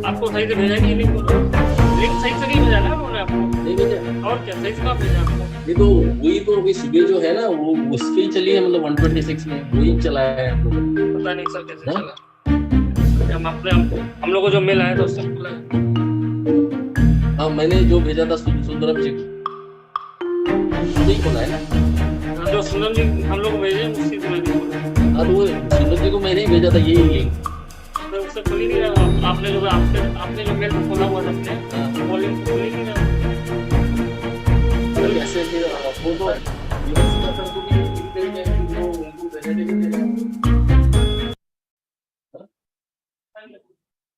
आपको सही से भेजा नहीं लिंक सही से नहीं भेजा ना उन्होंने आपको? नहीं भेजा। और क्या सही से कहाँ भेजा आपको? ये तो वही तो अभी सुबह जो है ना वो उसकी चली है, मतलब 126 में वही चला है हम लोग। पता नहीं सर कैसे चला। हम लोग को जो मेल आया था उससे खुला है। हाँ मैंने जो भेजा था सुंदरम जी को खोला है ना। जो सुंदरम जी हम लोग भेजे उसी को मैंने खोला। हाँ तो वो सुंदरम जी को मैंने ही भेजा था यही लिंक। तो उससे खुल ही नहीं रहा। आपने जो मेल खोला हुआ था अपने वो लिंक खुल ही नहीं रहा। कैसे फिर वो तो सर को भी उनको भेजने के लिए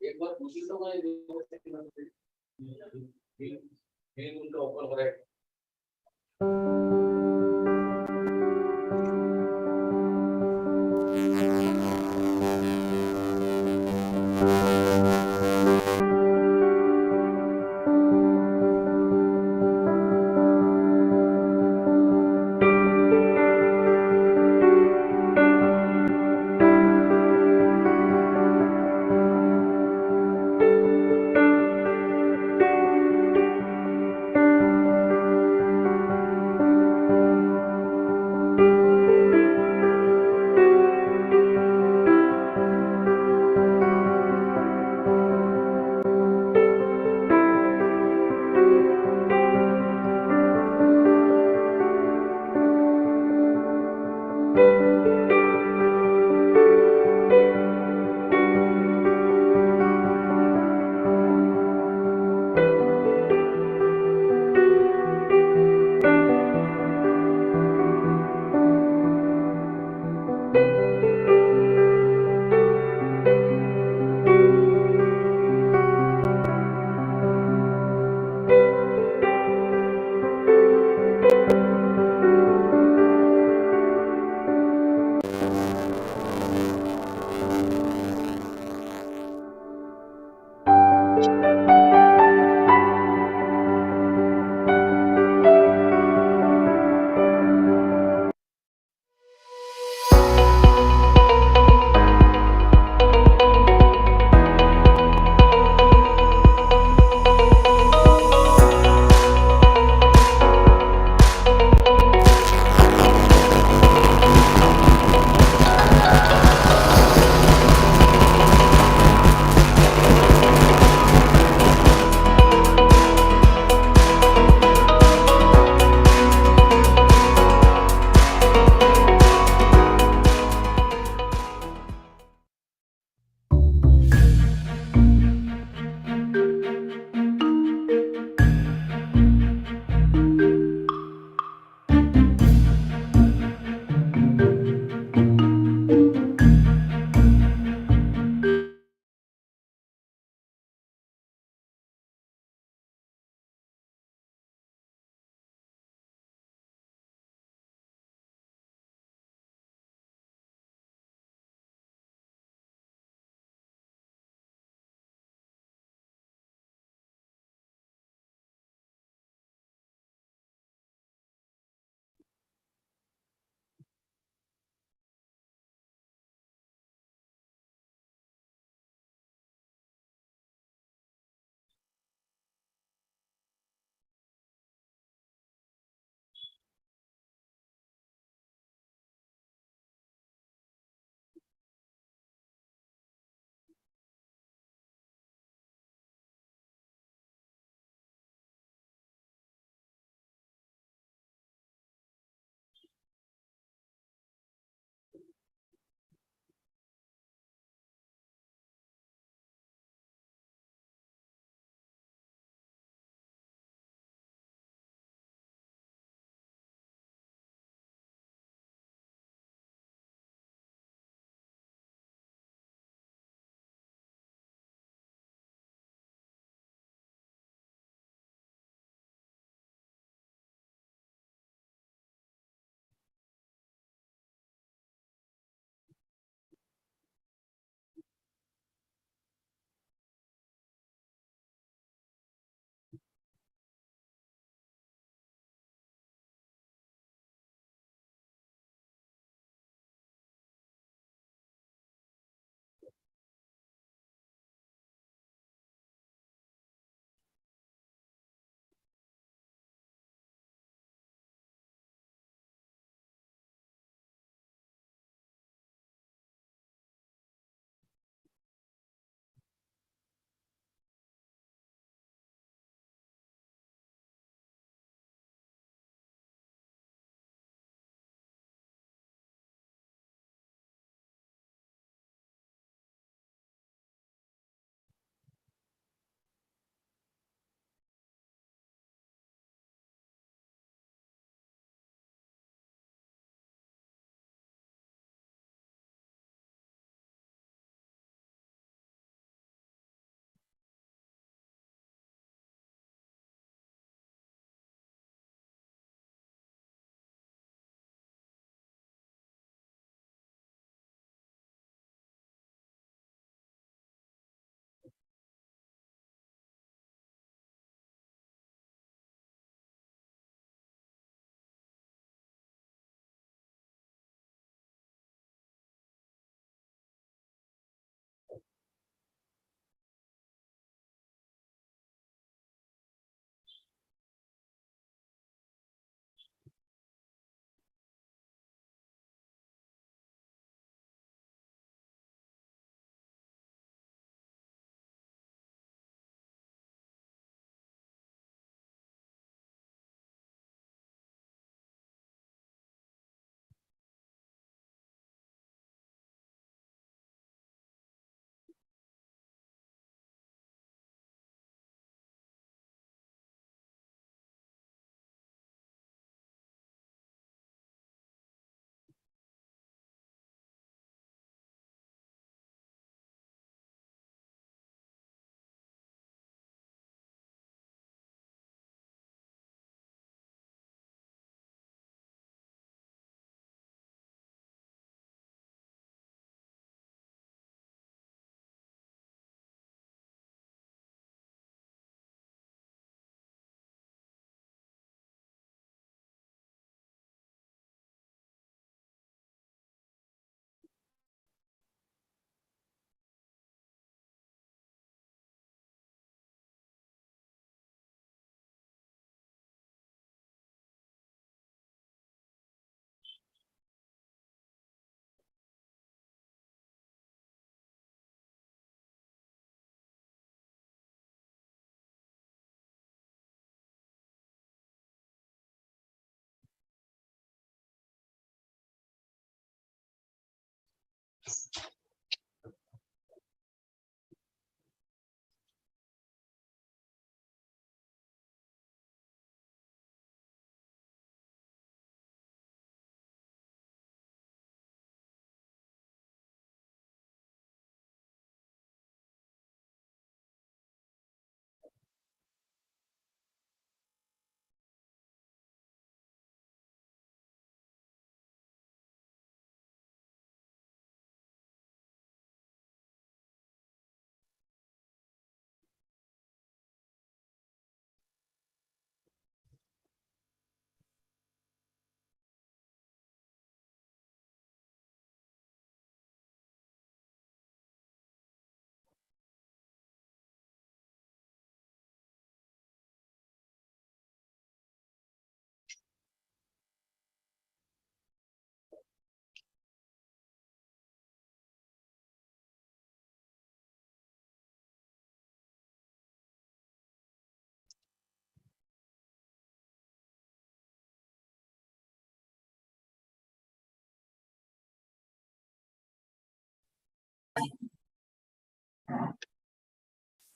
एक बार पूछी तो मैं उनका ओपन हो रहा है।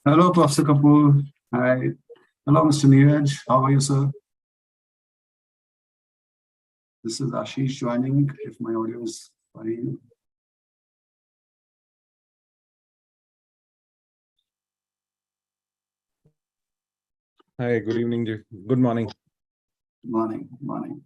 Hello, Professor Kapoor. Hi. Hello, Mr. Neeraj. How are you, sir? This is Ashish joining, if my audio is fine. Hi, good evening. Good morning. Morning, morning.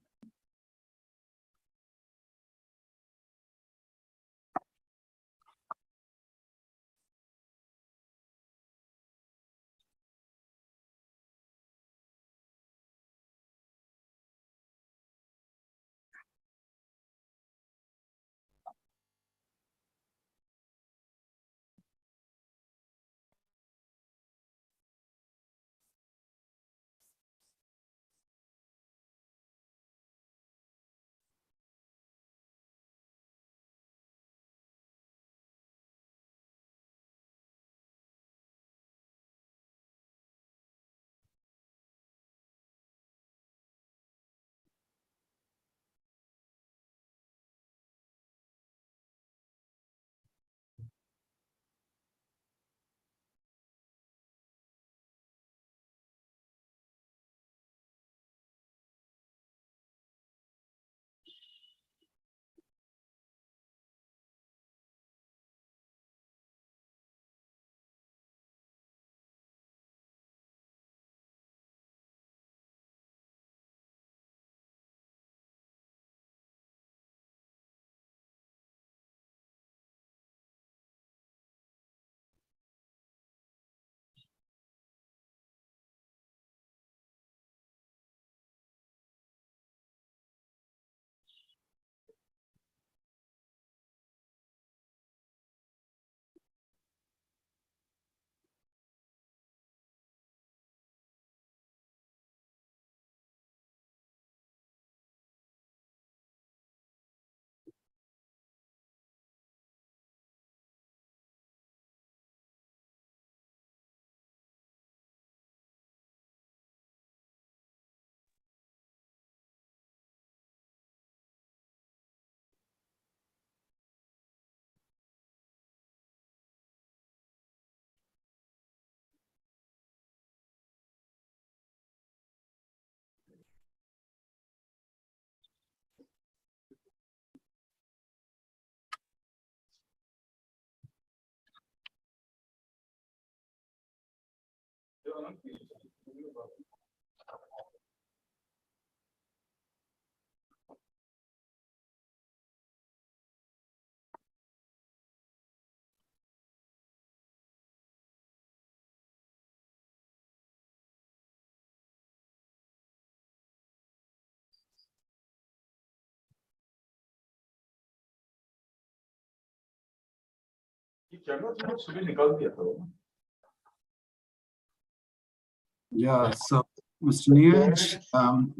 Yeah, so Mr. Neeraj,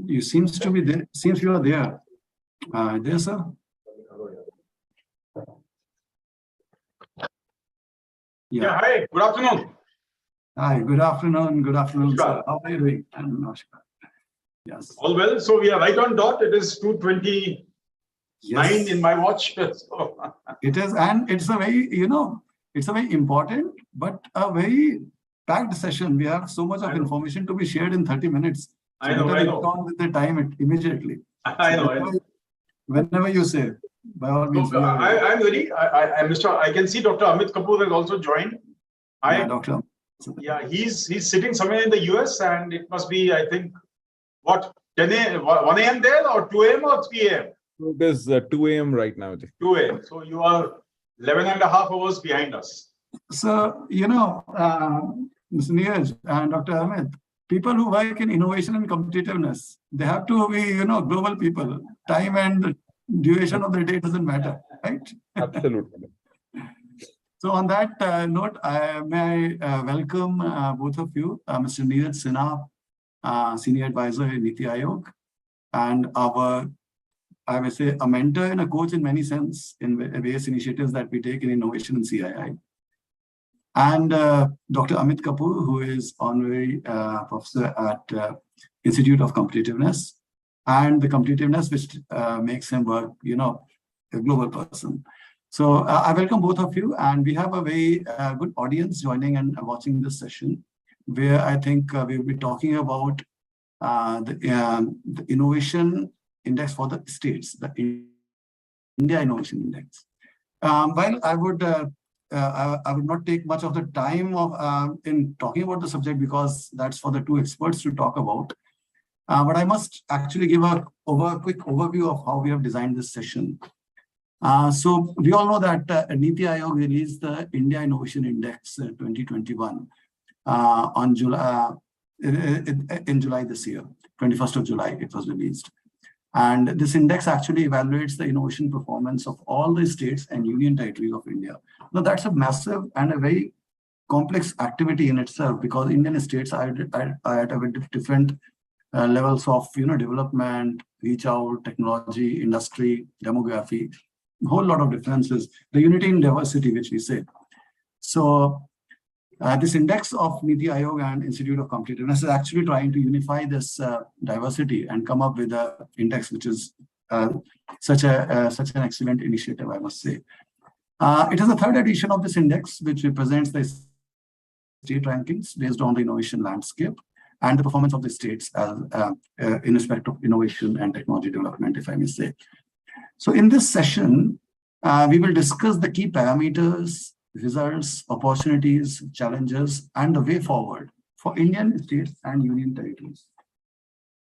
you seems to be there. Seems you are there. There, sir. Yeah, hi, good afternoon. Hi, good afternoon. Good afternoon, sir. How are you doing? Namaskar. Yes. All well. So we are right on dot. It is 2:29 in my watch. So. It is, and it's a very, it's a very important, but a very packed session. We have so much of information to be shared in 30 minutes. So I know. Get on with the time immediately. I know. Whenever you say, by all means. So, I'm ready. I can see Dr. Amit Kapoor has also joined. Yeah, Doctor. Yeah, he's sitting somewhere in the US, and it must be, I think, what, 10 a.m., 1 a.m. there, or 2 a.m. or 3 a.m.? It is 2 a.m. right now. 2 a.m. So you are 11 and a half hours behind us. So, Mr. Neeraj and Dr. Amit, people who work in innovation and competitiveness, they have to be, global people. Time and duration of the day doesn't matter, right? Absolutely. So on that note, may I welcome both of you, Mr. Neeraj Sinha, Senior Advisor in NITI Aayog, and our, I would say, a mentor and a coach in many sense in various initiatives that we take in innovation and CII. And Dr. Amit Kapoor, who is honorary professor at Institute of Competitiveness, and the competitiveness which makes him work, a global person. So I welcome both of you, and we have a very good audience joining and watching this session, where I think we'll be talking about the innovation index for the states, the India Innovation Index. While I would not take much of the time of in talking about the subject, because that's for the two experts to talk about. But I must actually give a quick overview of how we have designed this session. So we all know that NITI Aayog released the India Innovation Index 2021 on July in July this year, 21st of July. It was released, and this index actually evaluates the innovation performance of all the states and union territories of India. Now that's a massive and a very complex activity in itself, because Indian states are at a different levels of development, reach out, technology, industry, demography. A whole lot of differences, the unity in diversity, which we say. So this index of NITI Aayog and Institute of Competitiveness is actually trying to unify this diversity and come up with an index which is such an excellent initiative, I must say. It is the third edition of this index, which represents the state rankings based on the innovation landscape and the performance of the states in respect of innovation and technology development, if I may say. So in this session, we will discuss the key parameters, results, opportunities, challenges, and the way forward for Indian states and union territories.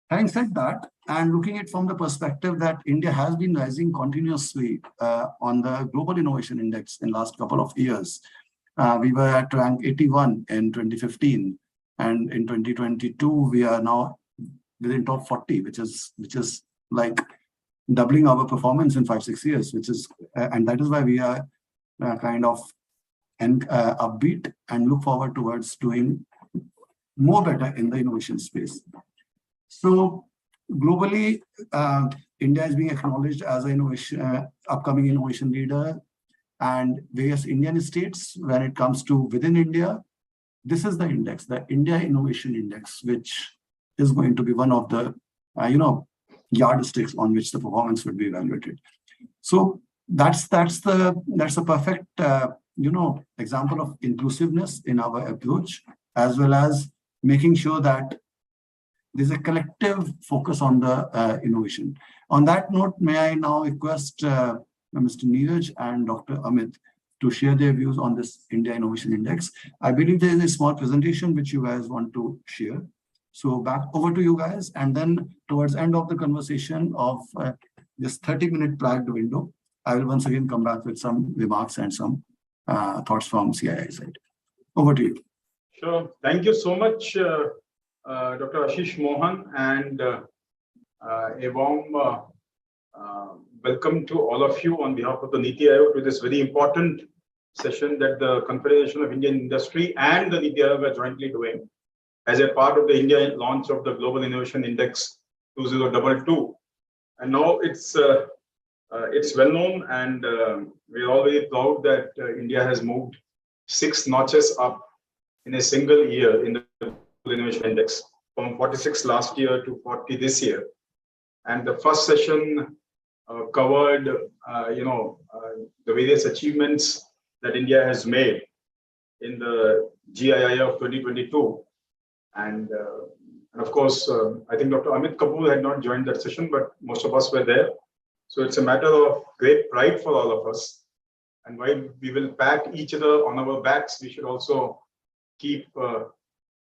Having said that, and looking at it from the perspective that India has been rising continuously on the Global Innovation Index in the last couple of years, we were at rank 81 in 2015, and in 2022 we are now within top 40, which is like doubling our performance in 5-6 years, which is and that is why we are kind of upbeat and look forward towards doing more better in the innovation space. So globally, India is being acknowledged as an upcoming innovation leader, and various Indian states, when it comes to within India, this is the index, the India Innovation Index, which is going to be one of the yardsticks on which the performance would be evaluated. So that's a perfect example of inclusiveness in our approach, as well as making sure that there's a collective focus on the innovation. On that note, may I now request Mr. Neeraj and Dr. Amit to share their views on this India Innovation Index. I believe there is a small presentation which you guys want to share. So back over to you guys, and then towards the end of the conversation of this 30-minute plugged window, I will once again come back with some remarks and some thoughts from CII side. Over to you. Sure. Thank you so much, Dr. Ashish Mohan, and a warm welcome to all of you on behalf of the NITI Aayog to this very important session that the Confederation of Indian Industry and the NITI Aayog are jointly doing as a part of the India launch of the Global Innovation Index 2022. And now it's well known, and we're all very proud that India has moved 6 notches up in a single year in the Global Innovation Index, from 46 last year to 40 this year. And the first session covered, the various achievements that India has made in the GII of 2022. And of course, I think Dr. Amit Kapoor had not joined that session, but most of us were there. So it's a matter of great pride for all of us. And while we will pat each other on our backs, we should also keep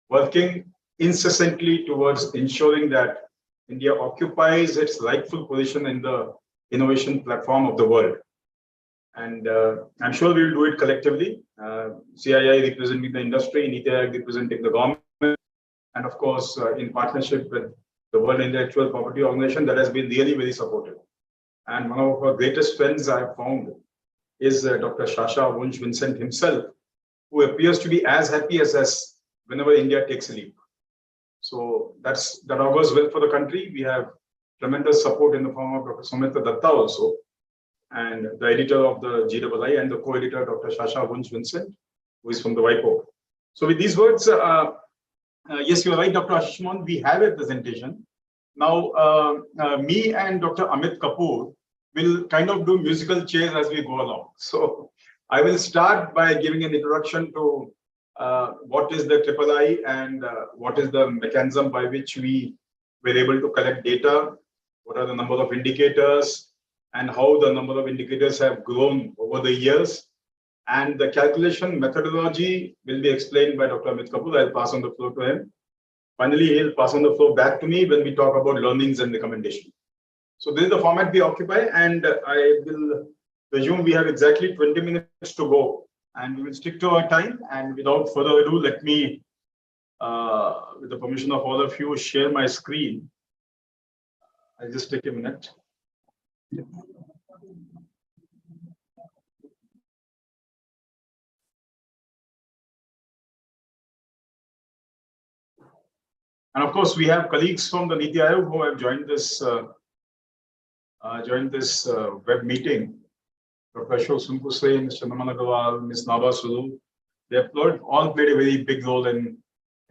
working incessantly towards ensuring that India occupies its rightful position in the innovation platform of the world. And I'm sure we'll do it collectively. CII representing the industry, NITI Aayog representing the government, and of course, in partnership with the World Intellectual Property Organization, that has been really very supportive. And one of our greatest friends I've found is Dr. Shasha Wunsch-Vincent himself, who appears to be as happy as us whenever India takes a leap. So that augurs well for the country. We have tremendous support in the form of Dr. Sumitra Datta also, and the editor of the GII and the co-editor, Dr. Shasha Wunsch-Vincent, who is from the WIPO. So with these words, yes, you're right, Dr. Ashish Mohan, we have a presentation. Now, me and Dr. Amit Kapoor we'll kind of do musical chairs as we go along. So I will start by giving an introduction to what is the III and what is the mechanism by which we were able to collect data, what are the number of indicators, and how the number of indicators have grown over the years. And the calculation methodology will be explained by Dr. Amit Kapoor. I'll pass on the floor to him. Finally, he'll pass on the floor back to me when we talk about learnings and recommendation. So this is the format we occupy, and I will presume we have exactly 20 minutes to go, and we will stick to our time. And without further ado, let me, with the permission of all of you, share my screen. I'll just take a minute. And of course, we have colleagues from the NITI Aayog who have joined this web meeting. Dr. Ashok Sunkusre, Mr. Naman Agarwal, Ms. Naba Sulu. They have all played a very big role in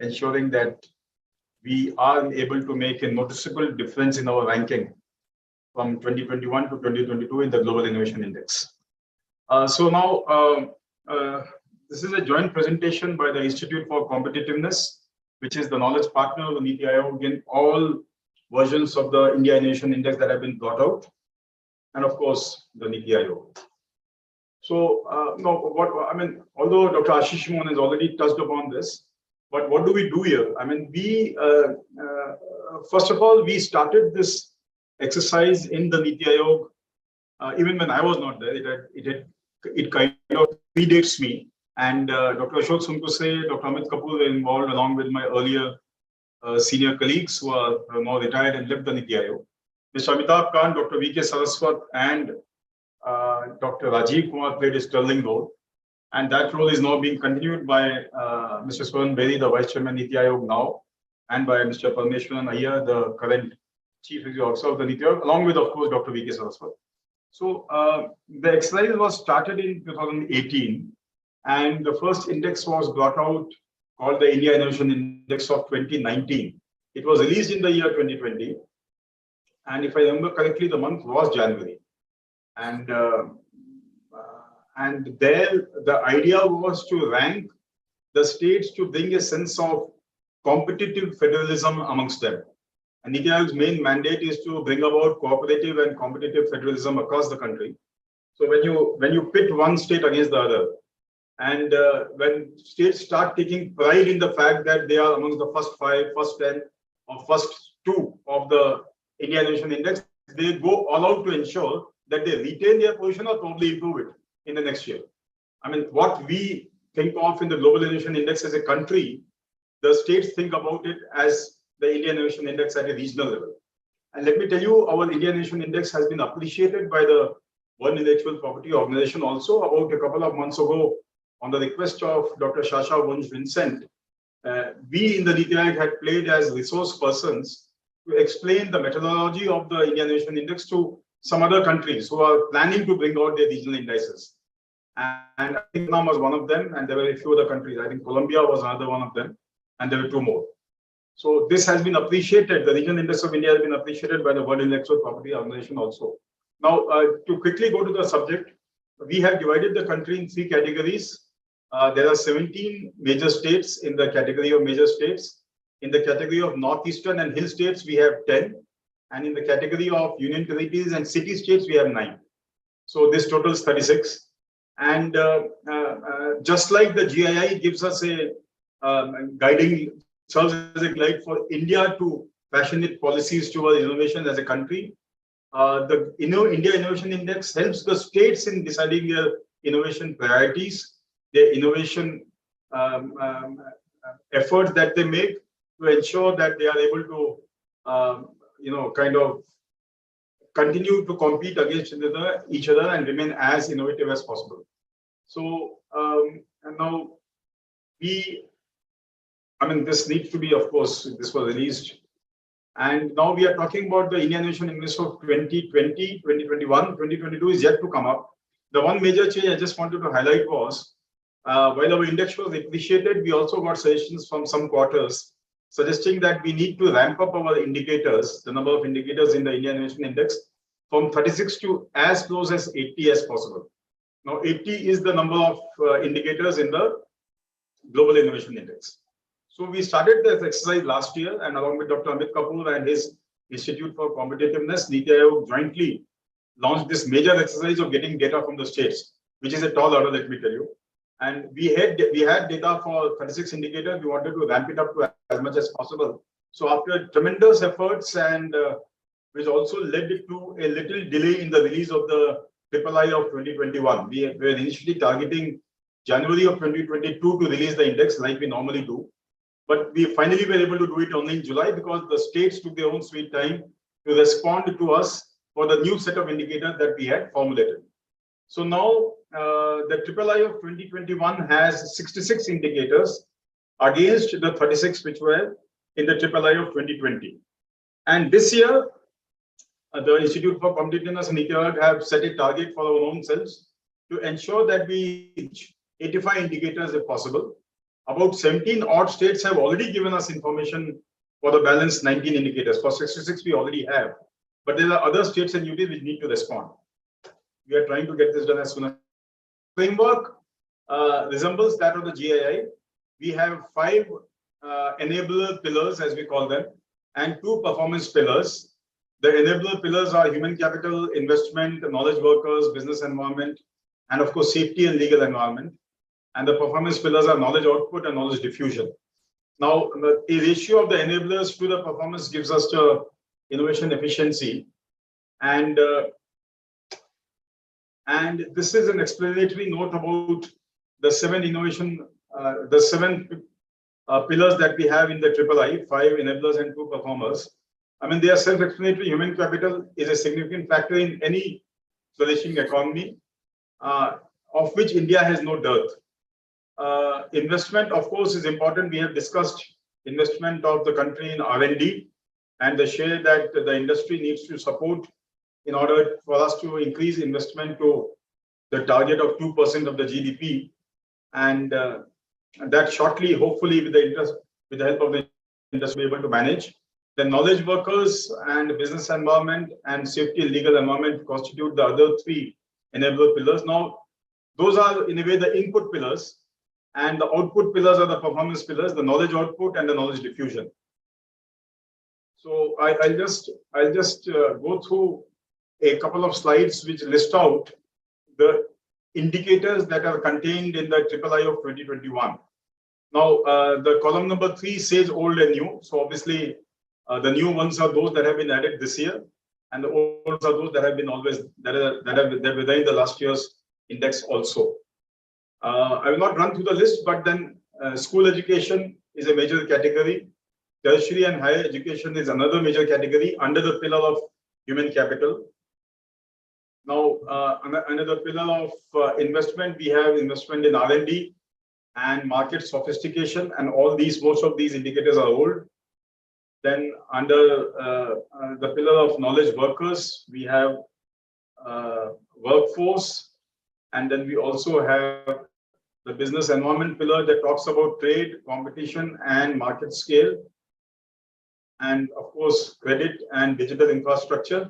ensuring that we are able to make a noticeable difference in our ranking from 2021 to 2022 in the Global Innovation Index. So now, this is a joint presentation by the Institute for Competitiveness, which is the knowledge partner of the NITI Aayog in all versions of the India Innovation Index that have been brought out, and of course, the NITI Aayog. So, although Dr. Ashish Mohan has already touched upon this, but what do we do here? I mean, we, first of all, we started this exercise in the NITI Aayog, even when I was not there. It kind of predates me. And Dr. Ashok Sunkusre, Dr. Amit Kapoor were involved along with my earlier senior colleagues who are now retired and left the NITI Aayog. Mr. Amitabh Khan, Dr. V.K. Saraswat, and Dr. Rajiv Kumar played a sterling role. And that role is now being continued by Mr. Suman Bery, the Vice Chairman NITI Aayog now, and by Mr. Parameswaran Iyer, the current Chief Executive Officer of the NITI Aayog, along with, of course, Dr. V.K. Saraswat. So the exercise was started in 2018. And the first index was brought out called the India Innovation Index of 2019. It was released in the year 2020. And if I remember correctly, the month was January. And there the idea was to rank the states to bring a sense of competitive federalism amongst them. And NITI Aayog's main mandate is to bring about cooperative and competitive federalism across the country. So when you pit one state against the other, and when states start taking pride in the fact that they are among the first 5, first 10, or first 2 of the India Innovation Index, they go all out to ensure that they retain their position or probably improve it in the next year. I mean, what we think of in the Global Innovation Index as a country, the states think about it as the India Innovation Index at a regional level. And let me tell you, our India Innovation Index has been appreciated by the World Intellectual Property Organization also. About a couple of months ago, on the request of Dr. Shasha Wunsch Vincent, we in the NITI Aayog had played as resource persons to explain the methodology of the India Innovation Index to some other countries who are planning to bring out their regional indices. And I think Vietnam was one of them, and there were a few other countries. I think Colombia was another one of them, and there were 2 more. So this has been appreciated. The regional index of India has been appreciated by the World Intellectual Property Organization also. Now, to quickly go to the subject, we have divided the country in 3 categories. There are 17 major states in the category of major states. In the category of northeastern and hill states, we have 10. And in the category of union territories and city states, we have 9. So this totals 36. And just like the GII gives us a guiding, serves as a guide for India to fashion its policies towards innovation as a country, the India Innovation Index helps the states in deciding their innovation priorities, their innovation efforts that they make to ensure that they are able to, kind of continue to compete against each other and remain as innovative as possible. So, and now this needs to be, of course, this was released. And now we are talking about the Indian Innovation Index of 2020, 2021, 2022 is yet to come up. The one major change I just wanted to highlight was, while our index was appreciated, we also got suggestions from some quarters suggesting that we need to ramp up our indicators, the number of indicators in the Indian Innovation Index, from 36 to as close as 80 as possible. Now, 80 is the number of indicators in the Global Innovation Index. So we started this exercise last year, and along with Dr. Amit Kapoor and his Institute for Competitiveness, NITI Aayog jointly launched this major exercise of getting data from the states, which is a tall order, let me tell you. And we had data for 36 indicators. We wanted to ramp it up to as much as possible. So after tremendous efforts, and which also led to a little delay in the release of the III of 2021. We were initially targeting January of 2022 to release the index like we normally do. But we finally were able to do it only in July because the states took their own sweet time to respond to us for the new set of indicators that we had formulated. So now the III of 2021 has 66 indicators against the 36 which were in the III of 2020. And this year, the Institute for Competitiveness and NITI Aayog have set a target for our own selves to ensure that we reach 85 indicators if possible. About 17 odd states have already given us information for the balance 19 indicators. For 66 we already have, but there are other states and UTs which need to respond. We are trying to get this done as soon as framework resembles that of the GII. We have 5 enabler pillars, as we call them, and 2 performance pillars. The enabler pillars are human capital, investment, knowledge workers, business environment, and of course, safety and legal environment. And the performance pillars are knowledge output and knowledge diffusion. Now, the ratio of the enablers to the performance gives us the innovation efficiency. And this is an explanatory note about the 7 innovation, the 7 pillars that we have in the III, 5 enablers and 2 performers. I mean, they are self-explanatory. Human capital is a significant factor in any flourishing economy, of which India has no dearth. Investment, of course, is important. We have discussed investment of the country in R&D and the share that the industry needs to support in order for us to increase investment to the target of 2% of the GDP. And that shortly, hopefully, with the help of the industry, be able to manage. The knowledge workers and business environment and safety and legal environment constitute the other 3 enabler pillars. Now, those are in a way the input pillars, and the output pillars are the performance pillars, the knowledge output and the knowledge diffusion. So I'll just go through a couple of slides which list out the indicators that are contained in the III of 2021. Now, the column number 3 says old and new. So obviously, the new ones are those that have been added this year, and the old ones are those that have been always that were there in the last year's index also. I will not run through the list, but then school education is a major category. Tertiary and higher education is another major category under the pillar of human capital. Now, another pillar of investment, we have investment in R&D and market sophistication, and all these, most of these indicators are old. Then under the pillar of knowledge workers, we have workforce, and then we also have the business environment pillar that talks about trade, competition, and market scale, and of course, credit and digital infrastructure.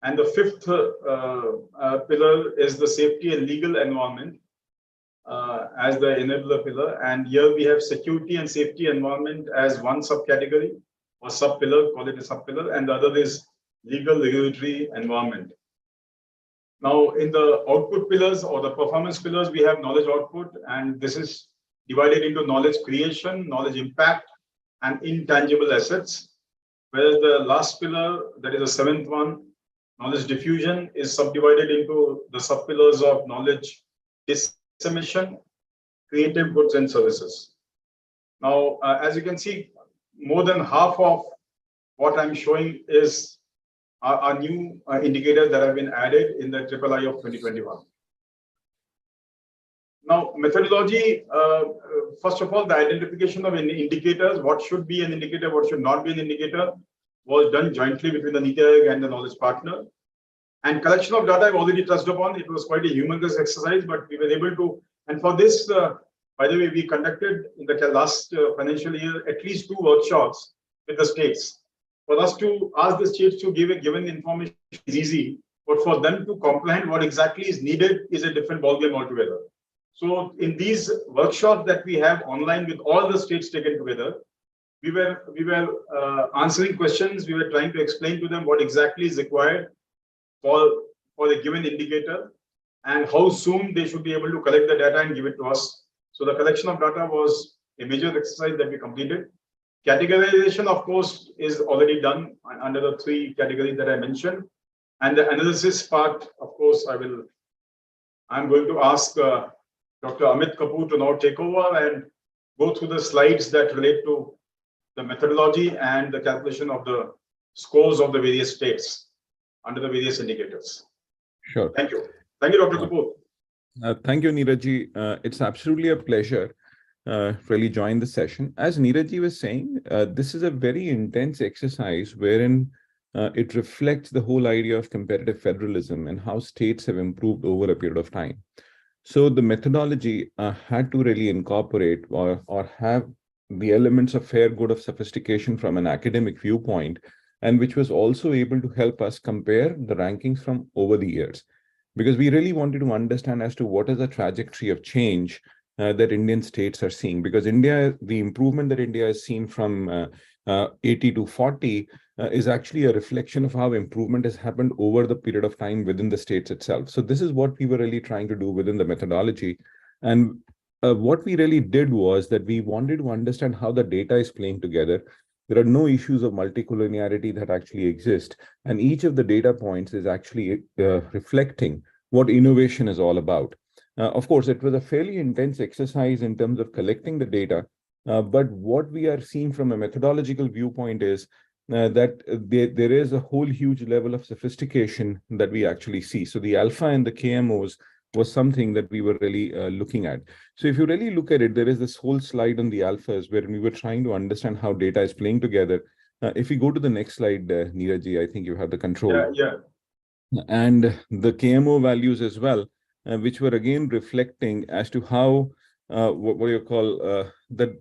And the 5th pillar is the safety and legal environment as the enabler pillar. And here we have security and safety environment as one subcategory or sub-pillar, call it a sub-pillar, and the other is legal regulatory environment. Now, in the output pillars or the performance pillars, we have knowledge output, and this is divided into knowledge creation, knowledge impact, and intangible assets. Whereas the last pillar, that is the 7th one, knowledge diffusion, is subdivided into the sub-pillars of knowledge dissemination, creative goods and services. Now, as you can see, more than half of what I'm showing is are new indicators that have been added in the III of 2021. Now, methodology, first of all, the identification of indicators, what should be an indicator, what should not be an indicator, was done jointly between the NITI Aayog and the knowledge partner. And collection of data I've already touched upon. It was quite a humongous exercise, but we were able to, and for this, by the way, we conducted in the last financial year at least 2 workshops with the states. For us to ask the states to give a given information is easy, but for them to comprehend what exactly is needed is a different ballgame altogether. So in these workshops that we have online with all the states taken together, we were answering questions. We were trying to explain to them what exactly is required for a given indicator and how soon they should be able to collect the data and give it to us. So the collection of data was a major exercise that we completed. Categorization, of course, is already done under the 3 categories that I mentioned. And the analysis part, of course, I'm going to ask Dr. Amit Kapoor to now take over and go through the slides that relate to the methodology and the calculation of the scores of the various states under the various indicators. Sure. Thank you. Thank you, Dr. Kapoor. Thank you, Neeraj. It's absolutely a pleasure really join the session. As Neeraj was saying, this is a very intense exercise wherein it reflects the whole idea of comparative federalism and how states have improved over a period of time. So the methodology had to really incorporate or have the elements of fair good of sophistication from an academic viewpoint, and which was also able to help us compare the rankings from over the years. Because we really wanted to understand as to what is the trajectory of change that Indian states are seeing. Because India, the improvement that India has seen from 80 to 40 is actually a reflection of how improvement has happened over the period of time within the states itself. So this is what we were really trying to do within the methodology. And what we really did was that we wanted to understand how the data is playing together. There are no issues of multicollinearity that actually exist. And each of the data points is actually reflecting what innovation is all about. Of course, it was a fairly intense exercise in terms of collecting the data. But what we are seeing from a methodological viewpoint is that there is a whole huge level of sophistication that we actually see. So the alpha and the KMOs was something that we were really looking at. So if you really look at it, there is this whole slide on the alphas where we were trying to understand how data is playing together. If we go to the next slide, Neeraj, I think you have the control. Yeah. And the KMO values as well, which were again reflecting as to how, what do you call, that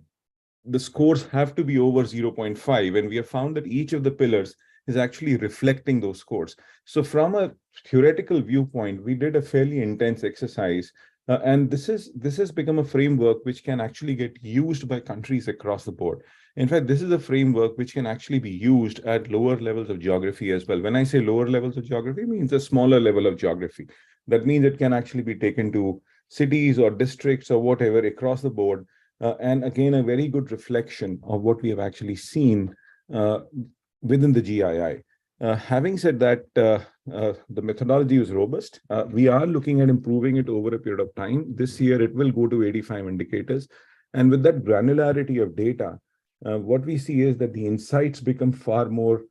the scores have to be over 0.5. And we have found that each of the pillars is actually reflecting those scores. So from a theoretical viewpoint, we did a fairly intense exercise. And this has become a framework which can actually get used by countries across the board. In fact, this is a framework which can actually be used at lower levels of geography as well. When I say lower levels of geography, it means a smaller level of geography. That means it can actually be taken to cities or districts or whatever across the board. And again, a very good reflection of what we have actually seen within the GII. Having said that, the methodology is robust. We are looking at improving it over a period of time. This year, it will go to 85 indicators. And with that granularity of data, what we see is that the insights become far more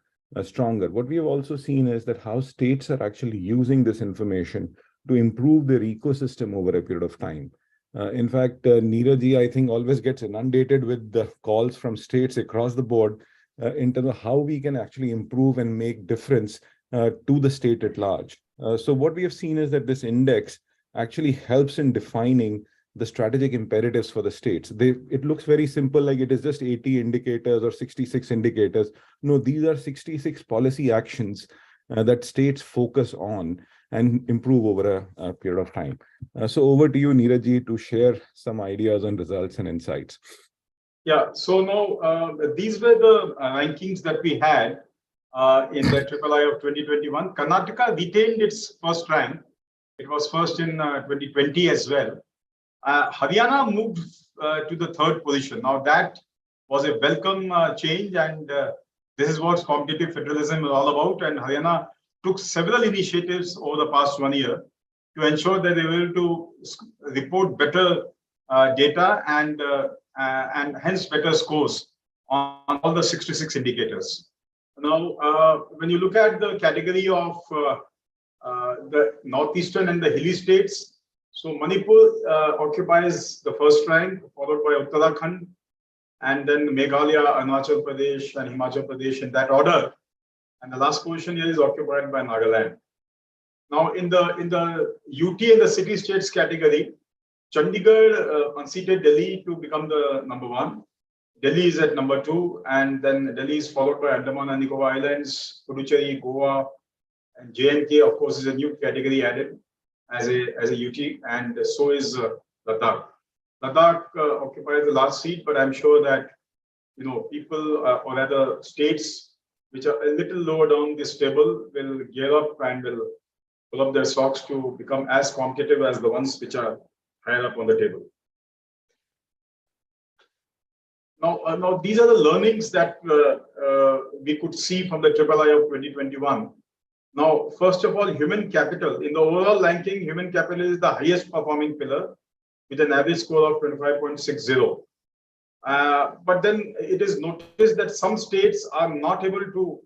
stronger. What we have also seen is that how states are actually using this information to improve their ecosystem over a period of time. In fact, Neeraj, I think, always gets inundated with the calls from states across the board in terms of how we can actually improve and make difference to the state at large. So what we have seen is that this index actually helps in defining the strategic imperatives for the states. It looks very simple, like it is just 80 indicators or 66 indicators. No, these are 66 policy actions that states focus on and improve over a period of time. So over to you, Neeraj, to share some ideas on results and insights. Yeah, so now these were the rankings that we had in the III of 2021. Karnataka retained its first rank. It was first in 2020 as well. Haryana moved to the third position. Now that was a welcome change, and this is what competitive federalism is all about. And Haryana took several initiatives over the past 1 year to ensure that they were able to report better data and hence better scores on all the 66 indicators. Now, when you look at the category of the northeastern and the hilly states, so Manipur occupies the first rank, followed by Uttarakhand, and then Meghalaya, Arunachal Pradesh, and Himachal Pradesh in that order. And the last position here is occupied by Nagaland. Now, in the UT and the city states category, Chandigarh unseated Delhi to become the #1. Delhi is at number 2, and then Delhi is followed by Andaman and Nicobar Islands, Puducherry, Goa, and J&K, of course, is a new category added as a UT, and so is Ladakh. Ladakh occupies the last seat, but I'm sure that people or rather states which are a little lower down this table will gear up and will pull up their socks to become as competitive as the ones which are higher up on the table. Now these are the learnings that we could see from the III of 2021. Now, first of all, human capital. In the overall ranking, human capital is the highest performing pillar with an average score of 25.60. But then it is noticed that some states are not able to,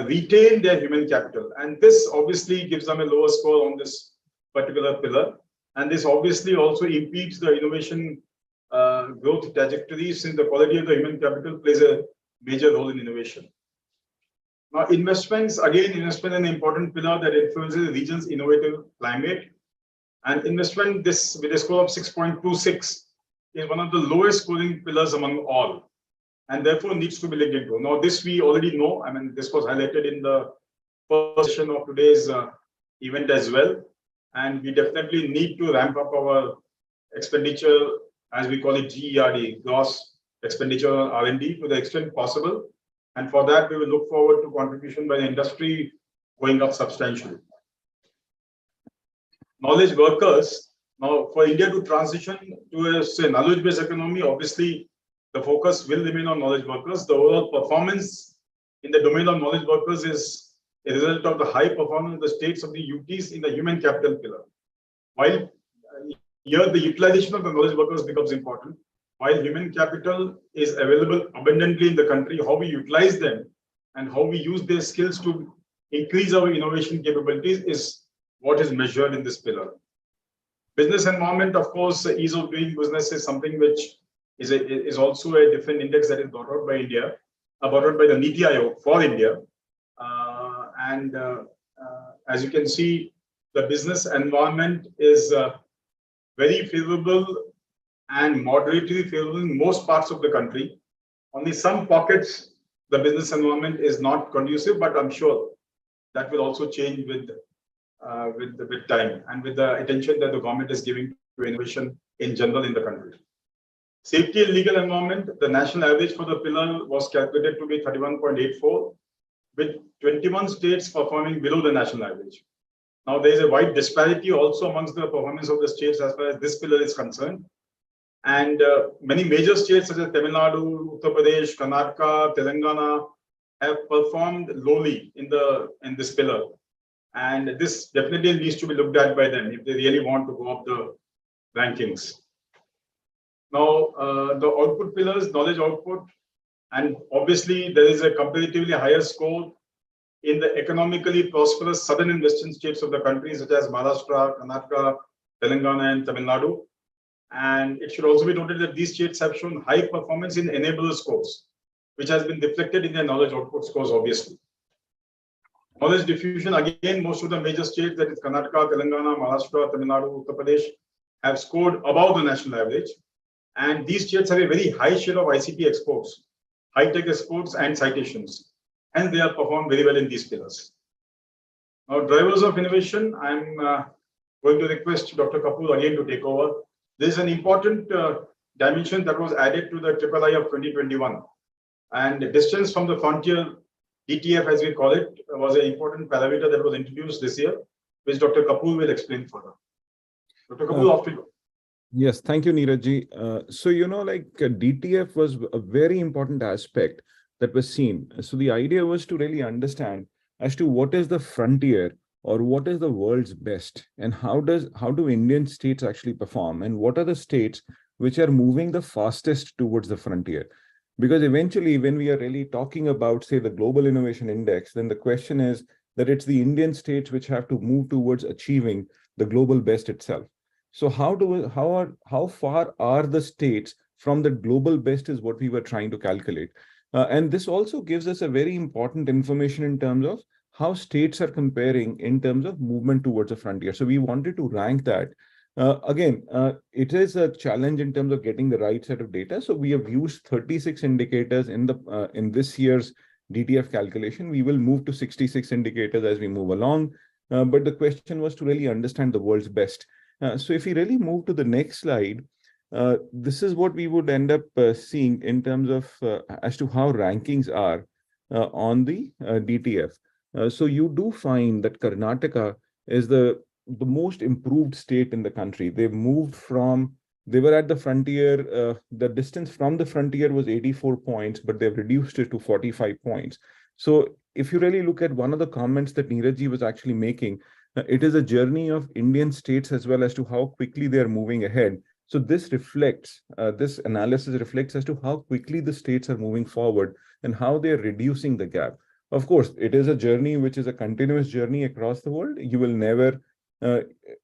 retain their human capital, and this obviously gives them a lower score on this particular pillar. And this obviously also impedes the innovation growth trajectory, since the quality of the human capital plays a major role in innovation. Now, investments, again, investment is an important pillar that influences the region's innovative climate. And investment, this with a score of 6.26, is one of the lowest scoring pillars among all, and therefore needs to be looked into. Now, this we already know. I mean, this was highlighted in the first session of today's event as well. And we definitely need to ramp up our expenditure, as we call it GERD, gross expenditure on R&D, to the extent possible. And for that, we will look forward to contribution by the industry going up substantially. Knowledge workers. Now, for India to transition to a knowledge-based economy, obviously, the focus will remain on knowledge workers. The overall performance in the domain of knowledge workers is a result of the high performance of the states of the UTs in the human capital pillar. While here the utilization of the knowledge workers becomes important, while human capital is available abundantly in the country, how we utilize them and how we use their skills to increase our innovation capabilities is what is measured in this pillar. Business environment, of course, ease of doing business is something which is also a different index that is brought out by India, brought out by the NITI Aayog for India. As you can see, the business environment is very favorable and moderately favorable in most parts of the country. Only some pockets, the business environment is not conducive, but I'm sure that will also change with time and with the attention that the government is giving to innovation in general in the country. Safety and legal environment, the national average for the pillar was calculated to be 31.84, with 21 states performing below the national average. Now, there is a wide disparity also amongst the performance of the states as far as this pillar is concerned. And many major states such as Tamil Nadu, Uttar Pradesh, Karnataka, Telangana have performed lowly in this pillar. And this definitely needs to be looked at by them if they really want to go up the rankings. Now, the output pillars, knowledge output, and obviously there is a comparatively higher score in the economically prosperous southern and western states of the country, such as Maharashtra, Karnataka, Telangana, and Tamil Nadu. And it should also be noted that these states have shown high performance in enabler scores, which has been reflected in their knowledge output scores, obviously. Knowledge diffusion, again, most of the major states, that is Karnataka, Telangana, Maharashtra, Tamil Nadu, Uttar Pradesh, have scored above the national average. And these states have a very high share of ICT exports, high-tech exports, and citations. And they have performed very well in these pillars. Now, drivers of innovation, I'm going to request Dr. Kapoor again to take over. There is an important dimension that was added to the III of 2021. And the distance from the frontier, DTF as we call it, was an important parameter that was introduced this year, which Dr. Kapoor will explain further. Dr. Kapoor, off to you. Yes, thank you, Neeraj. So, DTF was a very important aspect that was seen. So the idea was to really understand as to what is the frontier or what is the world's best, and how do Indian states actually perform, and what are the states which are moving the fastest towards the frontier. Because eventually, when we are really talking about, say, the Global Innovation Index, then the question is that it's the Indian states which have to move towards achieving the global best itself. So how far are the states from the global best is what we were trying to calculate. And this also gives us a very important information in terms of how states are comparing in terms of movement towards the frontier. So we wanted to rank that Again, it is a challenge in terms of getting the right set of data. So we have used 36 indicators in this year's DTF calculation. We will move to 66 indicators as we move along. But the question was to really understand the world's best. So if we really move to the next slide, this is what we would end up seeing in terms of as to how rankings are on the DTF. So you do find that Karnataka is the most improved state in the country. They've moved from, they were at the frontier, the distance from the frontier was 84 points, but they've reduced it to 45 points. So if you really look at one of the comments that Neeraj was actually making, it is a journey of Indian states as well as to how quickly they are moving ahead. So this reflects, this analysis reflects as to how quickly the states are moving forward and how they are reducing the gap. Of course, it is a journey which is a continuous journey across the world. You will never,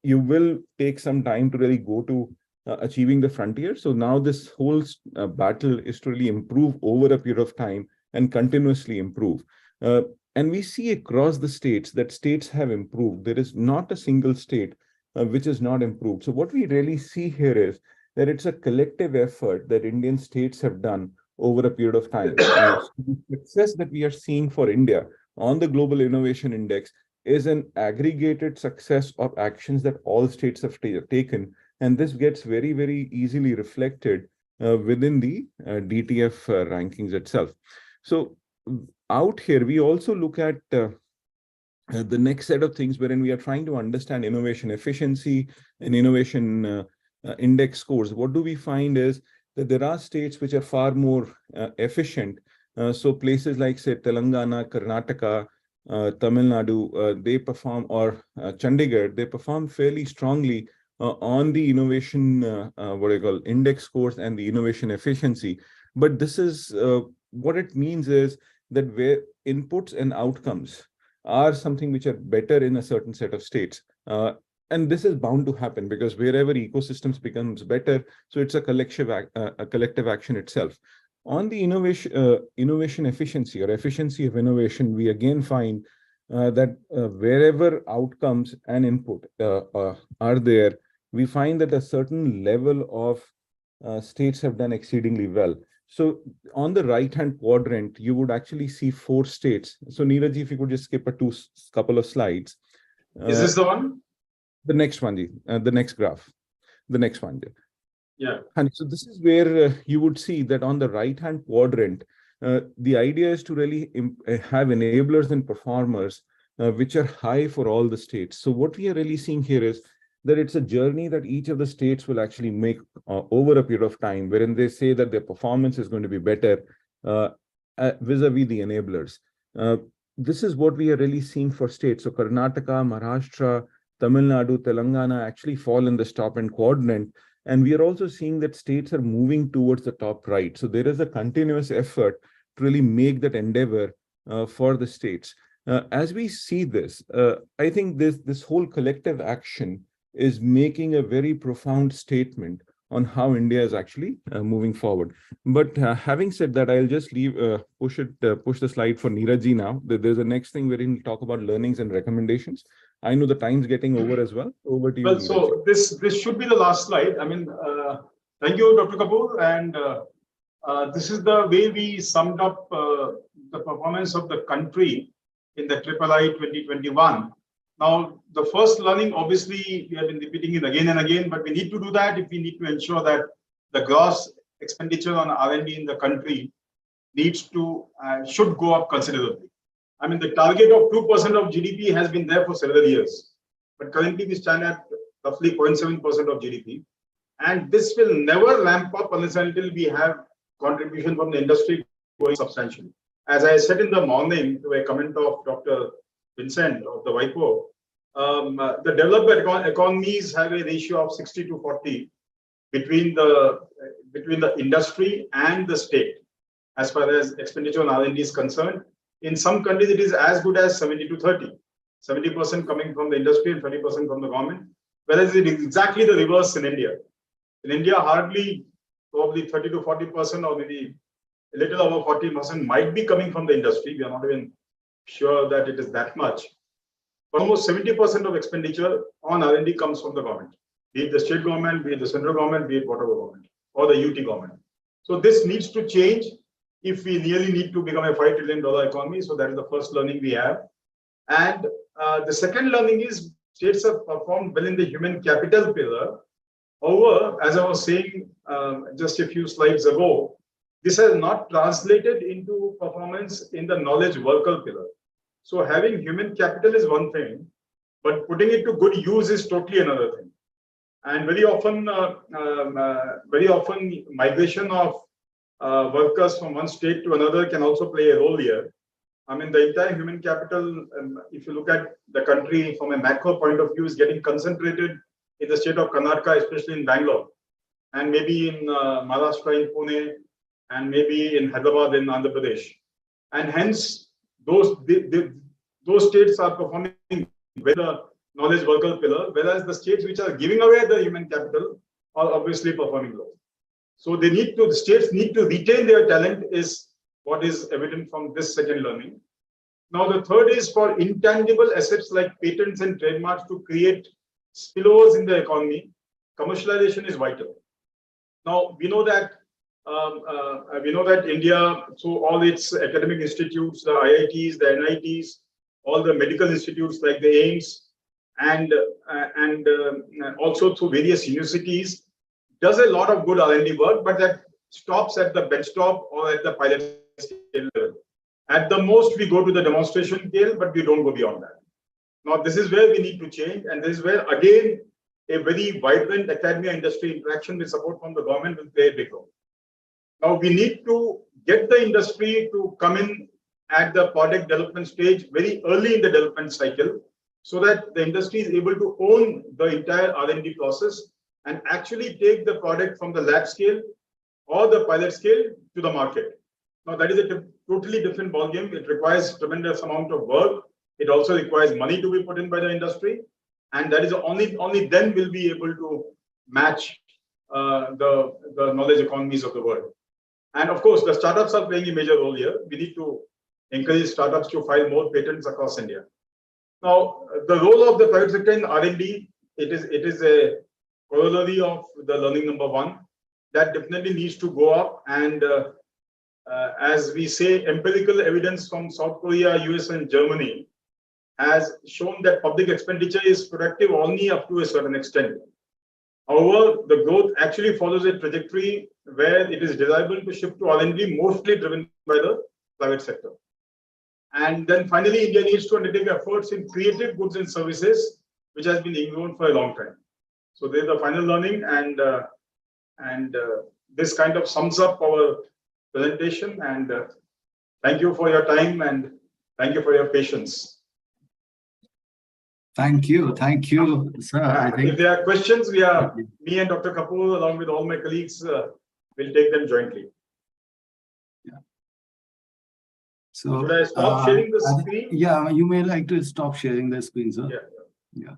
you will take some time to really go to achieving the frontier. So now this whole battle is to really improve over a period of time and continuously improve. And we see across the states that states have improved. There is not a single state which is not improved. So what we really see here is that it's a collective effort that Indian states have done over a period of time. So the success that we are seeing for India on the Global Innovation Index is an aggregated success of actions that all states have taken. And this gets very, very easily reflected within the DTF rankings itself. So out here, we also look at the next set of things wherein we are trying to understand innovation efficiency and innovation index scores. What do we find is that there are states which are far more efficient. So places like, say, Telangana, Karnataka, Tamil Nadu, they perform, or Chandigarh, they perform fairly strongly on the innovation, what I call index scores and the innovation efficiency. But this is, what it means is that where inputs and outcomes are something which are better in a certain set of states. And this is bound to happen because wherever ecosystems becomes better, so it's a collective action itself. On the innovation efficiency or efficiency of innovation, we again find that wherever outcomes and input are there, we find that a certain level of states have done exceedingly well. So on the right-hand quadrant, you would actually see 4 states. So Neeraj, if you could just skip a couple of slides. Is this the one? The next one, the next graph, the next one. Yeah. And so this is where you would see that on the right-hand quadrant, the idea is to really have enablers and performers which are high for all the states. So what we are really seeing here is that it's a journey that each of the states will actually make over a period of time, wherein they say that their performance is going to be better vis-a-vis the enablers. This is what we are really seeing for states. So Karnataka, Maharashtra, Tamil Nadu, Telangana actually fall in this top-end quadrant. And we are also seeing that states are moving towards the top right. So there is a continuous effort to really make that endeavor for the states. As we see this, I think this whole collective action is making a very profound statement on how India is actually moving forward. But having said that, I'll just push the slide for Neeraj now. There's a next thing where we'll talk about learnings and recommendations. I know the time's getting over as well. Over to you. Well, so this should be the last slide. I mean, thank you, Dr. Kapoor. And this is the way we summed up the performance of the country in the III 2021. Now, the first learning, obviously, we have been repeating it again and again, but we need to do that if we need to ensure that the gross expenditure on R&D in the country should go up considerably. I mean, the target of 2% of GDP has been there for several years, but currently we stand at roughly 0.7% of GDP. And this will never ramp up unless until we have contribution from the industry going substantially. As I said in the morning to a comment of Dr. Vincent of the WIPO, the developed economies have a ratio of 60-40 between the industry and the state as far as expenditure on R&D is concerned. In some countries, it is as good as 70-30, 70% coming from the industry and 30% from the government, whereas it is exactly the reverse in India. In India, hardly probably 30-40% or maybe a little over 40% might be coming from the industry. We are not even sure that it is that much. But almost 70% of expenditure on R&D comes from the government. be it the state government, be it the central government, be it whatever government, or the UT government. So this needs to change if we really need to become a $5 trillion economy. So that is the first learning we have. And the second learning is states have performed well in the human capital pillar. However, as I was saying just a few slides ago, this has not translated into performance in the knowledge worker pillar. So having human capital is one thing, but putting it to good use is totally another thing. And very often migration of workers from one state to another can also play a role here. I mean, the entire human capital, if you look at the country from a macro point of view, is getting concentrated in the state of Karnataka, especially in Bangalore, and maybe in Maharashtra, in Pune, and maybe in Hyderabad, in Andhra Pradesh. And hence, those states are performing with the knowledge worker pillar, whereas the states which are giving away the human capital are obviously performing low. So the states need to retain their talent is what is evident from this second learning. Now, the third is for intangible assets like patents and trademarks to create spillovers in the economy. Commercialization is vital. Now, we know that India, through all its academic institutes, the IITs, the NITs, all the medical institutes like the AIIMS, and also through various universities, does a lot of good R&D work, but that stops at the benchtop or at the pilot scale level. At the most, we go to the demonstration scale, but we don't go beyond that. Now, this is where we need to change, and this is where, again, a very vibrant academia industry interaction with support from the government will play a big role. Now, we need to get the industry to come in at the product development stage very early in the development cycle, so that the industry is able to own the entire R&D process and actually take the product from the lab scale or the pilot scale to the market. Now, that is a totally different ballgame. It requires tremendous amount of work. It also requires money to be put in by the industry. And that is only then will be able to match the knowledge economies of the world. And of course, the startups are playing a major role here. We need to encourage startups to file more patents across India. Now, the role of the private sector in R&D, it is a corollary of the learning number one that definitely needs to go up. And as we say, empirical evidence from South Korea, US, and Germany has shown that public expenditure is productive only up to a certain extent. However, the growth actually follows a trajectory where it is desirable to shift to R&D, mostly driven by the private sector. And then finally, India needs to undertake efforts in creative goods and services, which has been ingrown for a long time. So there's the final learning, and this kind of sums up our presentation. And thank you for your time, and thank you for your patience. Thank you, sir. I think if there are questions, me and Dr. Kapoor, along with all my colleagues, will take them jointly. So, should I stop sharing the screen? Yeah, you may like to stop sharing the screen, sir. Yeah.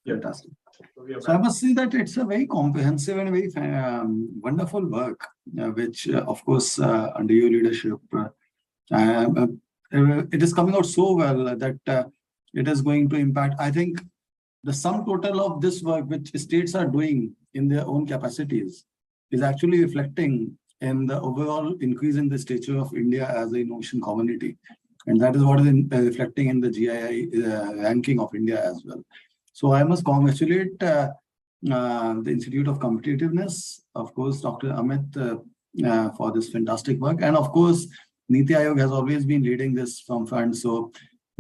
Fantastic. So I must say that it's a very comprehensive and very wonderful work, which, of course, under your leadership, it is coming out so well that it is going to impact. I think the sum total of this work, which states are doing in their own capacities, is actually reflecting in the overall increase in the stature of India as an innovation community. And that is what is reflecting in the GII ranking of India as well. So I must congratulate the Institute of Competitiveness, of course, Dr. Amit, for this fantastic work. And of course, NITI Aayog has always been leading this from front. So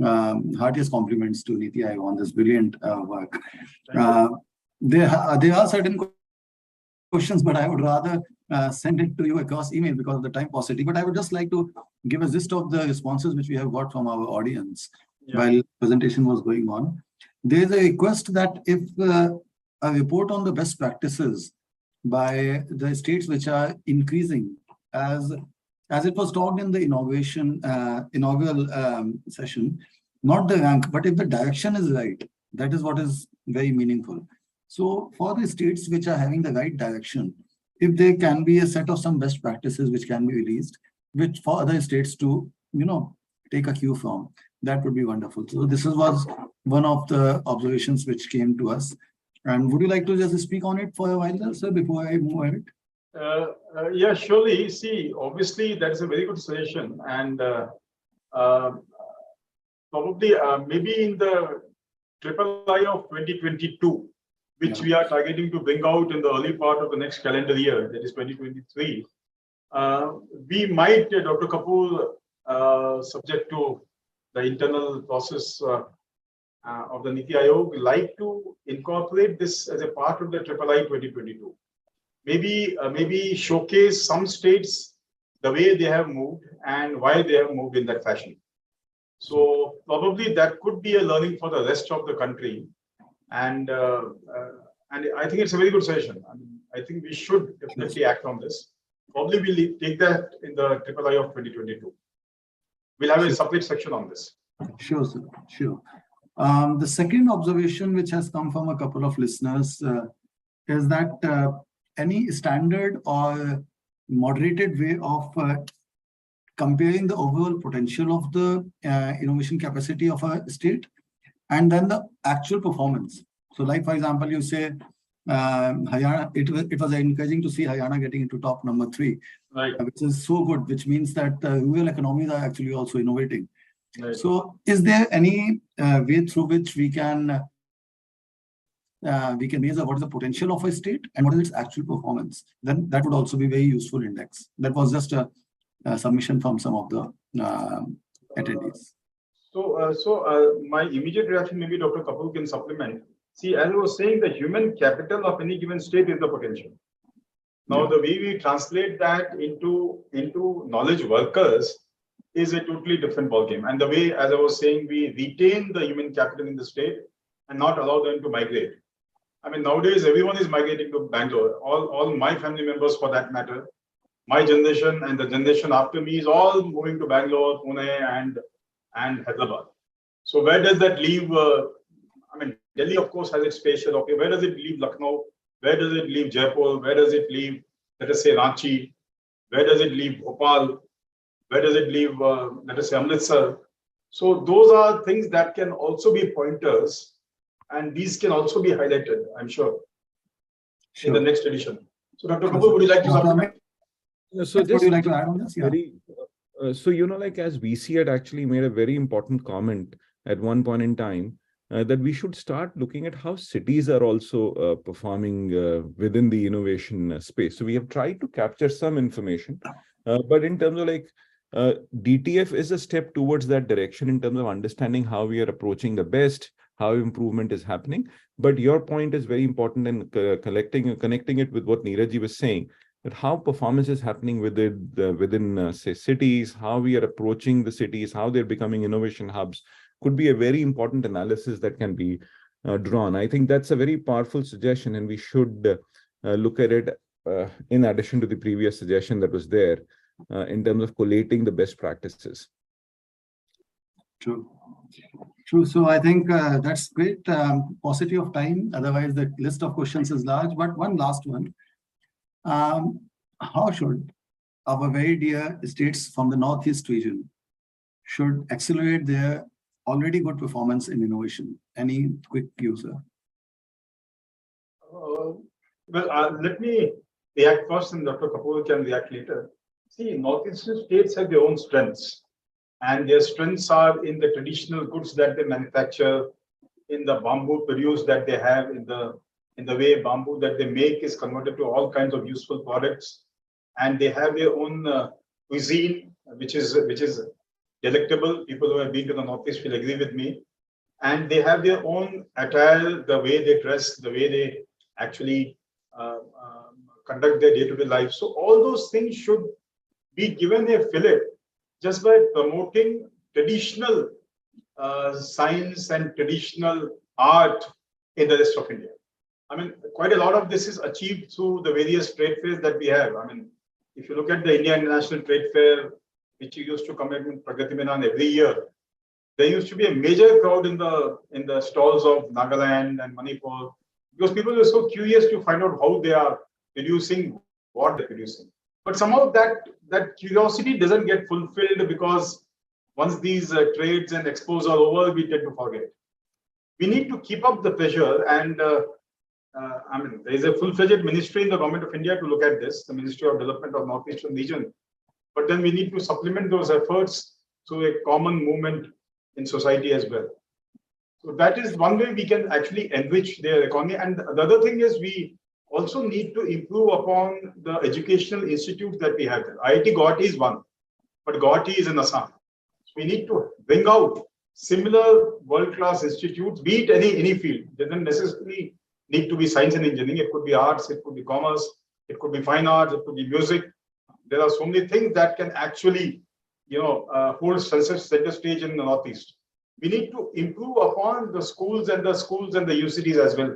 heartiest compliments to NITI Aayog on this brilliant work. There are certain questions, but I would rather send it to you across email because of the time paucity. But I would just like to give a gist of the responses which we have got from our audience while presentation was going on. There is a request that if a report on the best practices by the states which are increasing, as it was talked in the inaugural session, not the rank, but if the direction is right, that is what is very meaningful. So for the states which are having the right direction, if there can be a set of some best practices which can be released, which for other states to, take a cue from. That would be wonderful. So this was one of the observations which came to us. And would you like to just speak on it for a while, sir, before I move ahead? Yeah, surely. See, obviously, that is a very good suggestion. And probably maybe in the III of 2022, which we are targeting to bring out in the early part of the next calendar year, that is 2023, we might, Dr. Kapoor, subject to the internal process of the NITI Aayog, like to incorporate this as a part of the III 2022. Maybe showcase some states the way they have moved and why they have moved in that fashion. So probably that could be a learning for the rest of the country, and I think it's a very good suggestion. I mean, I think we should definitely act on this. Probably we'll take that in the III of 2022. We'll have a separate section on this. Sure, sir. Sure. The second observation which has come from a couple of listeners is that any standard or moderated way of comparing the overall potential of the innovation capacity of a state and then the actual performance. So like, for example, you say Haryana, it was encouraging to see Haryana getting into top number 3, right, which is so good, which means that rural economies are actually also innovating. Right. So is there any way through which we can measure what is the potential of a state and what is its actual performance? Then that would also be very useful index. That was just a submission from some of the attendees. So my immediate reaction, maybe Dr. Kapoor can supplement. See, as I was saying, the human capital of any given state is the potential. Now, the way we translate that into knowledge workers is a totally different ballgame. And the way, as I was saying, we retain the human capital in the state and not allow them to migrate. I mean, nowadays, everyone is migrating to Bangalore. All my family members, for that matter, my generation and the generation after me is all moving to Bangalore, Pune, and Hyderabad. So where does that leave? I mean, Delhi, of course, has its spatial. Okay, where does it leave Lucknow? Where does it leave Jaipur? Where does it leave, let us say, Ranchi? Where does it leave Bhopal? Where does it leave, let us say, Amritsar? So those are things that can also be pointers, and these can also be highlighted, I'm sure, in the next edition. So, Dr. Kapoor, would you like to supplement? So would you like to add on this? Yeah. So, like as VC had actually made a very important comment at one point in time, that we should start looking at how cities are also performing within the innovation space. So we have tried to capture some information, but in terms of like DTF is a step towards that direction in terms of understanding how we are approaching the best, how improvement is happening. But your point is very important in connecting it with what Neeraj was saying, that how performance is happening within say cities, how we are approaching the cities, how they're becoming innovation hubs, could be a very important analysis that can be drawn. I think that's a very powerful suggestion, and we should look at it in addition to the previous suggestion that was there in terms of collating the best practices. True. So I think that's great. Paucity of time. Otherwise, the list of questions is large. But one last one. How should our very dear states from the Northeast region should accelerate their already good performance in innovation? Any quick user? Well, let me react first, and Dr. Kapoor can react later. See, Northeastern states have their own strengths, and their strengths are in the traditional goods that they manufacture, in the bamboo produce that they have, in the way bamboo that they make is converted to all kinds of useful products, and they have their own cuisine, which is delectable. People who have been to the Northeast will agree with me. And they have their own attire, the way they dress, the way they actually conduct their day-to-day life. So all those things should be given a fillip just by promoting traditional science and traditional art in the rest of India. I mean, quite a lot of this is achieved through the various trade fairs that we have. I mean, if you look at the India International Trade Fair, which used to come in Pragati Maidan every year, there used to be a major crowd in the stalls of Nagaland and Manipur, because people were so curious to find out how they are producing, what they're producing. But somehow that curiosity doesn't get fulfilled because once these trades and expos are over, we tend to forget. We need to keep up the pressure, and I mean, there is a full-fledged ministry in the government of India to look at this, the Ministry of Development of Northeastern Region. But then we need to supplement those efforts through a common movement in society as well. So that is one way we can actually enrich their economy. And the other thing is we also need to improve upon the educational institutes that we have there. IIT Guwahati is one, but Guwahati is in Assam. So we need to bring out similar world-class institutes, be it any field. It doesn't necessarily need to be science and engineering. It could be arts, it could be commerce, it could be fine arts, it could be music. There are so many things that can actually, hold center stage in the Northeast. We need to improve upon the schools and the UCDs as well.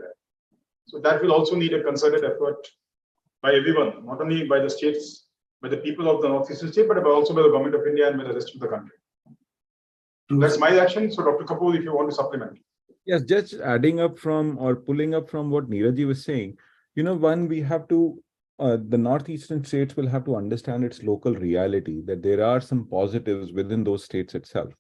So that will also need a concerted effort by everyone, not only by the states, by the people of the Northeastern state, but also by the government of India and by the rest of the country. That's my action. So Dr. Kapoor, if you want to supplement. Yes, just adding up from or pulling up from what Neeraj was saying, one, we have to, the Northeastern states will have to understand its local reality, that there are some positives within those states itself.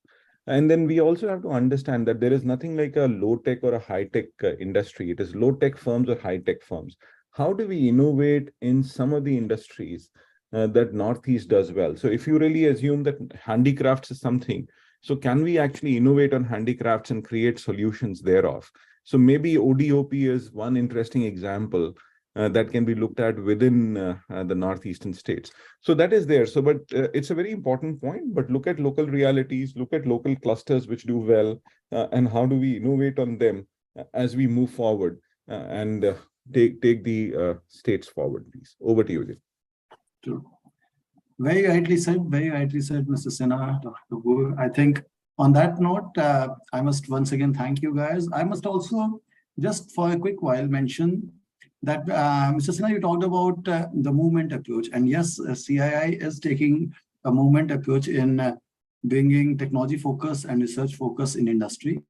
And then we also have to understand that there is nothing like a low-tech or a high-tech industry. It is low-tech firms or high-tech firms. How do we innovate in some of the industries that Northeast does well? So if you really assume that handicrafts is something, so can we actually innovate on handicrafts and create solutions thereof? So maybe ODOP is one interesting example that can be looked at within the Northeastern states. So that is there. So, but it's a very important point, but look at local realities, look at local clusters which do well, and how do we innovate on them as we move forward and take the states forward, please. Over to you, Jay. True. Very rightly said, Mr. Sinha, Dr. Kapoor. I think on that note, I must once again thank you guys. I must also, just for a quick while, mention that Mr. Sinha, you talked about the movement approach. And yes, CII is taking a movement approach in bringing technology focus and research focus in industry.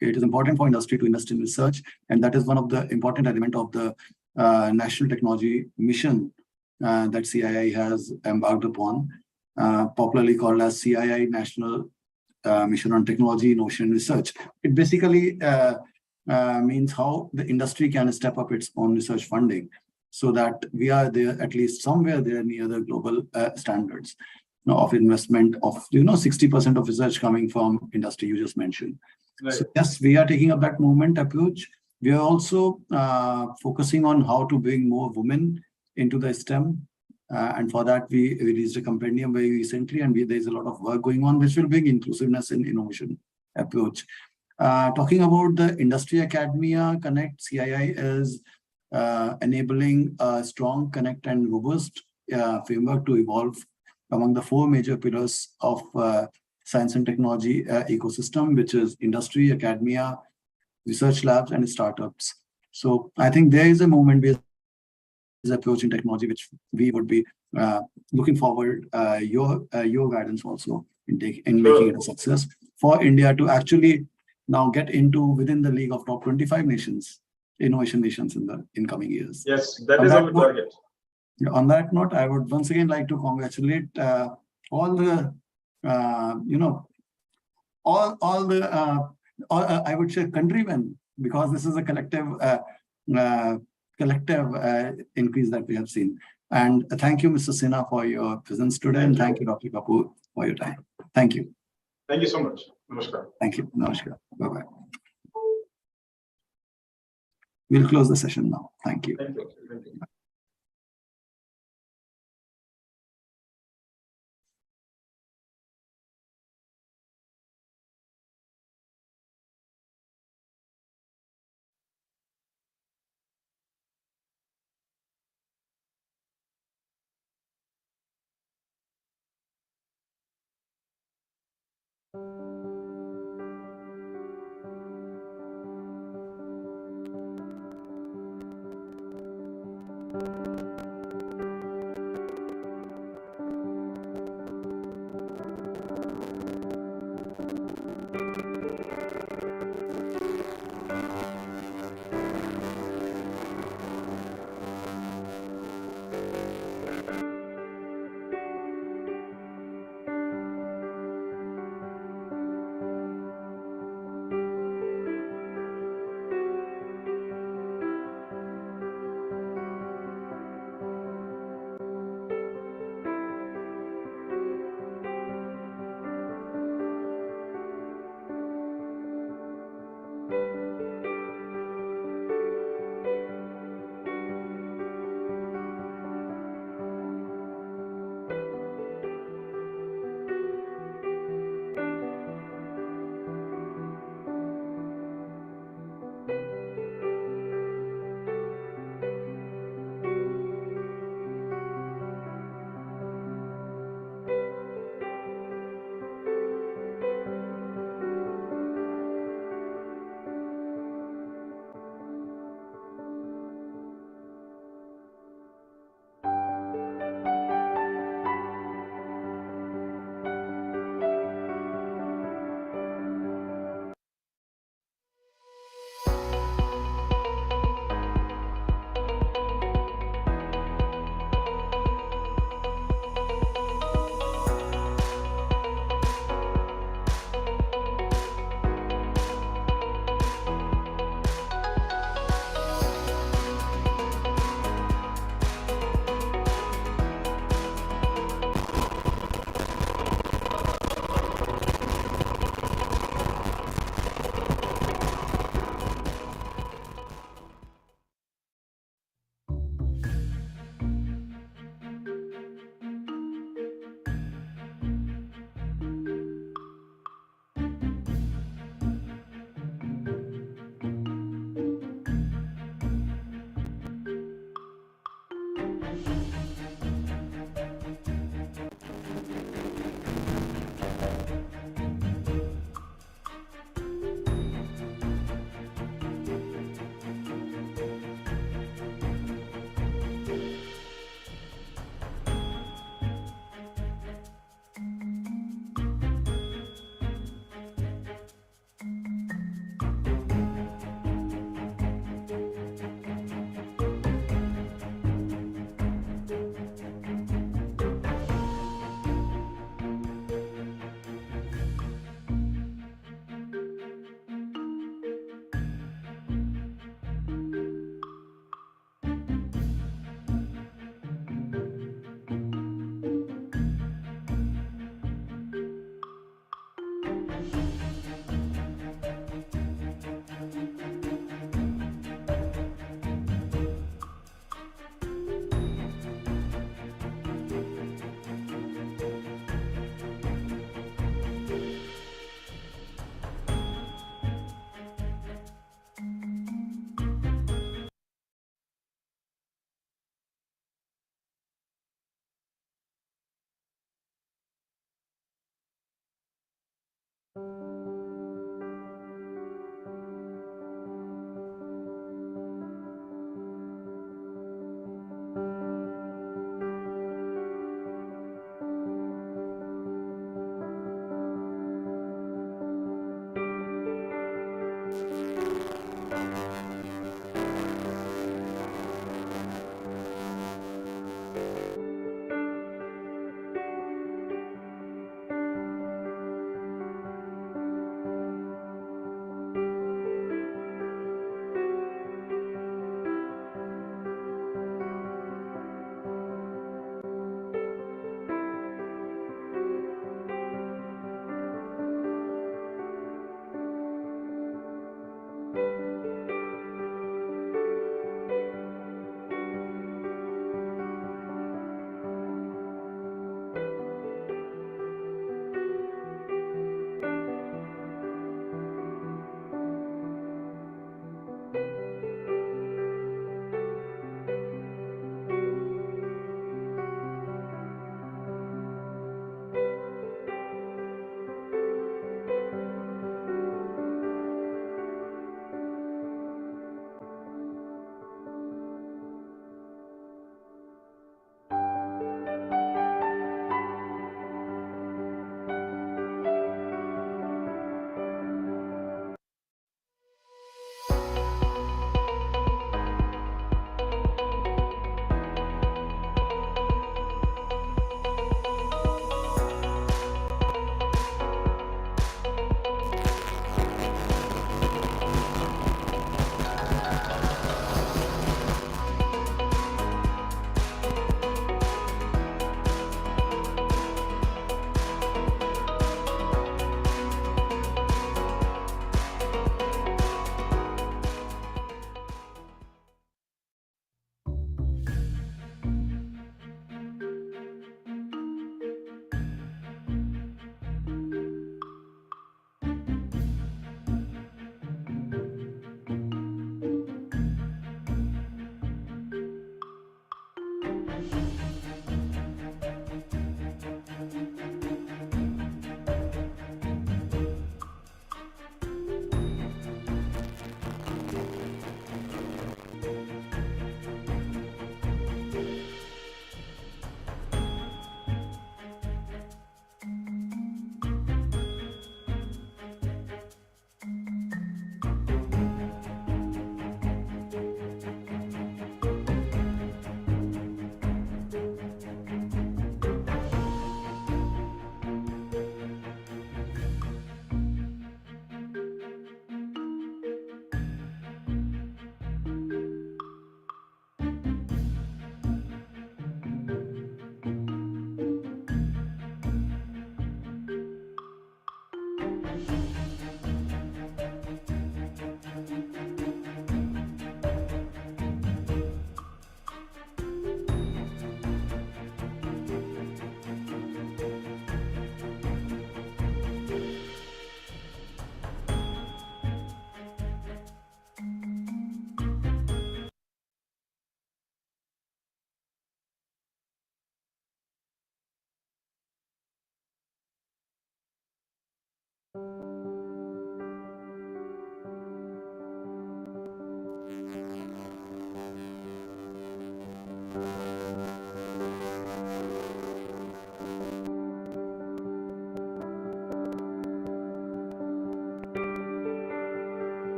It is important for industry to invest in research. And that is one of the important elements of the National Technology Mission that CII has embarked upon, popularly called as CII National Mission on Technology, Innovation, and Research. It basically means how the industry can step up its own research funding so that we are there, at least somewhere there near the global standards of investment of 60% of research coming from industry you just mentioned. Right. So yes, we are taking up that movement approach. We are also focusing on how to bring more women into the STEM. And for that, we released a compendium very recently, and there's a lot of work going on, which will bring inclusiveness in innovation approach. Talking about the Industry Academia Connect, CII is enabling a strong, connect, and robust framework to evolve among the 4 major pillars of science and technology ecosystem, which is industry, academia, research labs, and startups. So I think there is a movement-based approach in technology, which we would be looking forward your guidance also in making it a success for India to actually now get into within the league of top 25 nations, innovation nations in the incoming years. Yes, that is our target. On that note, I would once again like to congratulate all the I would say countrymen, because this is a collective increase that we have seen. And thank you, Mr. Sinha, for your presence today, and thank you, Dr. Kapoor, for your time. Thank you. Thank you so much. Namaskar. Thank you. Namaskar. Bye-bye. We'll close the session now. Thank you. Thank you. Thank you.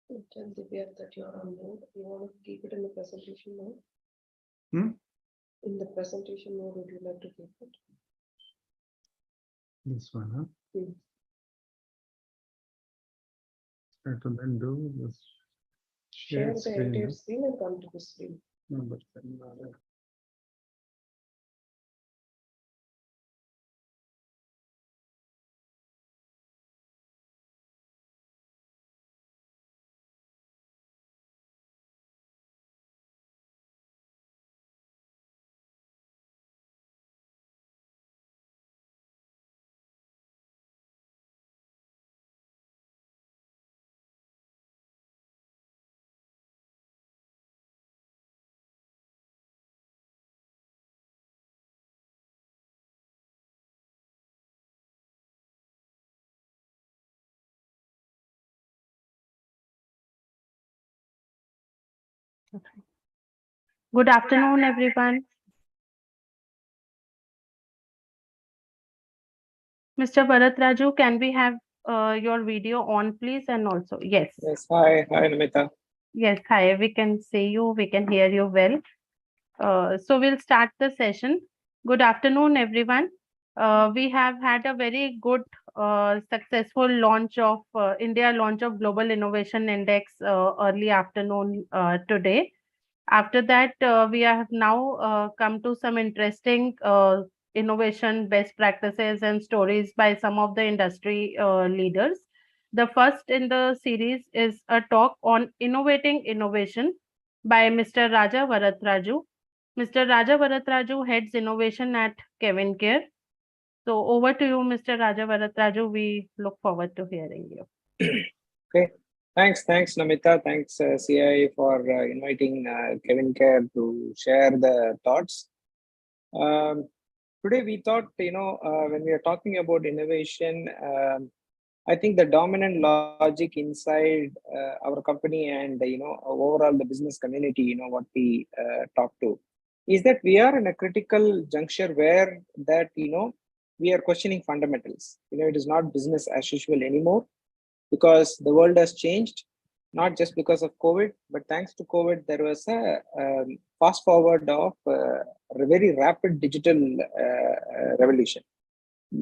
Tell Divya that you're on mode. You want to keep it in the presentation mode? In the presentation mode, would you like to keep it? This one, huh? Hmm. Try to then do this. Share the screen, entire huh? screen and come to the screen. No, but then, Good afternoon, everyone. Mr. Bharat Raju, can we have your video on, please? And also, yes. Yes, hi, Namita. Yes, hi, we can see you, we can hear you well. So we'll start the session. Good afternoon, everyone. We have had a very good, successful launch of India launch of Global Innovation Index early afternoon today. After that, we have now come to some interesting innovation, best practices, and stories by some of the industry leaders. The first in the series is a talk on innovating innovation by Mr. Raja Varatraju. Mr. Raja Varatraju heads innovation at Kevin Care. So over to you, Mr. Raja Varatraju. We look forward to hearing you. Okay, thanks, Namita. Thanks, CI, for inviting Kevin Kerr to share the thoughts. Today, we thought, when we are talking about innovation, I think the dominant logic inside our company and, overall the business community, what we talk to, is that we are in a critical juncture where that, we are questioning fundamentals. It is not business as usual anymore, because the world has changed, not just because of COVID, but thanks to COVID, there was a fast forward of a very rapid digital revolution.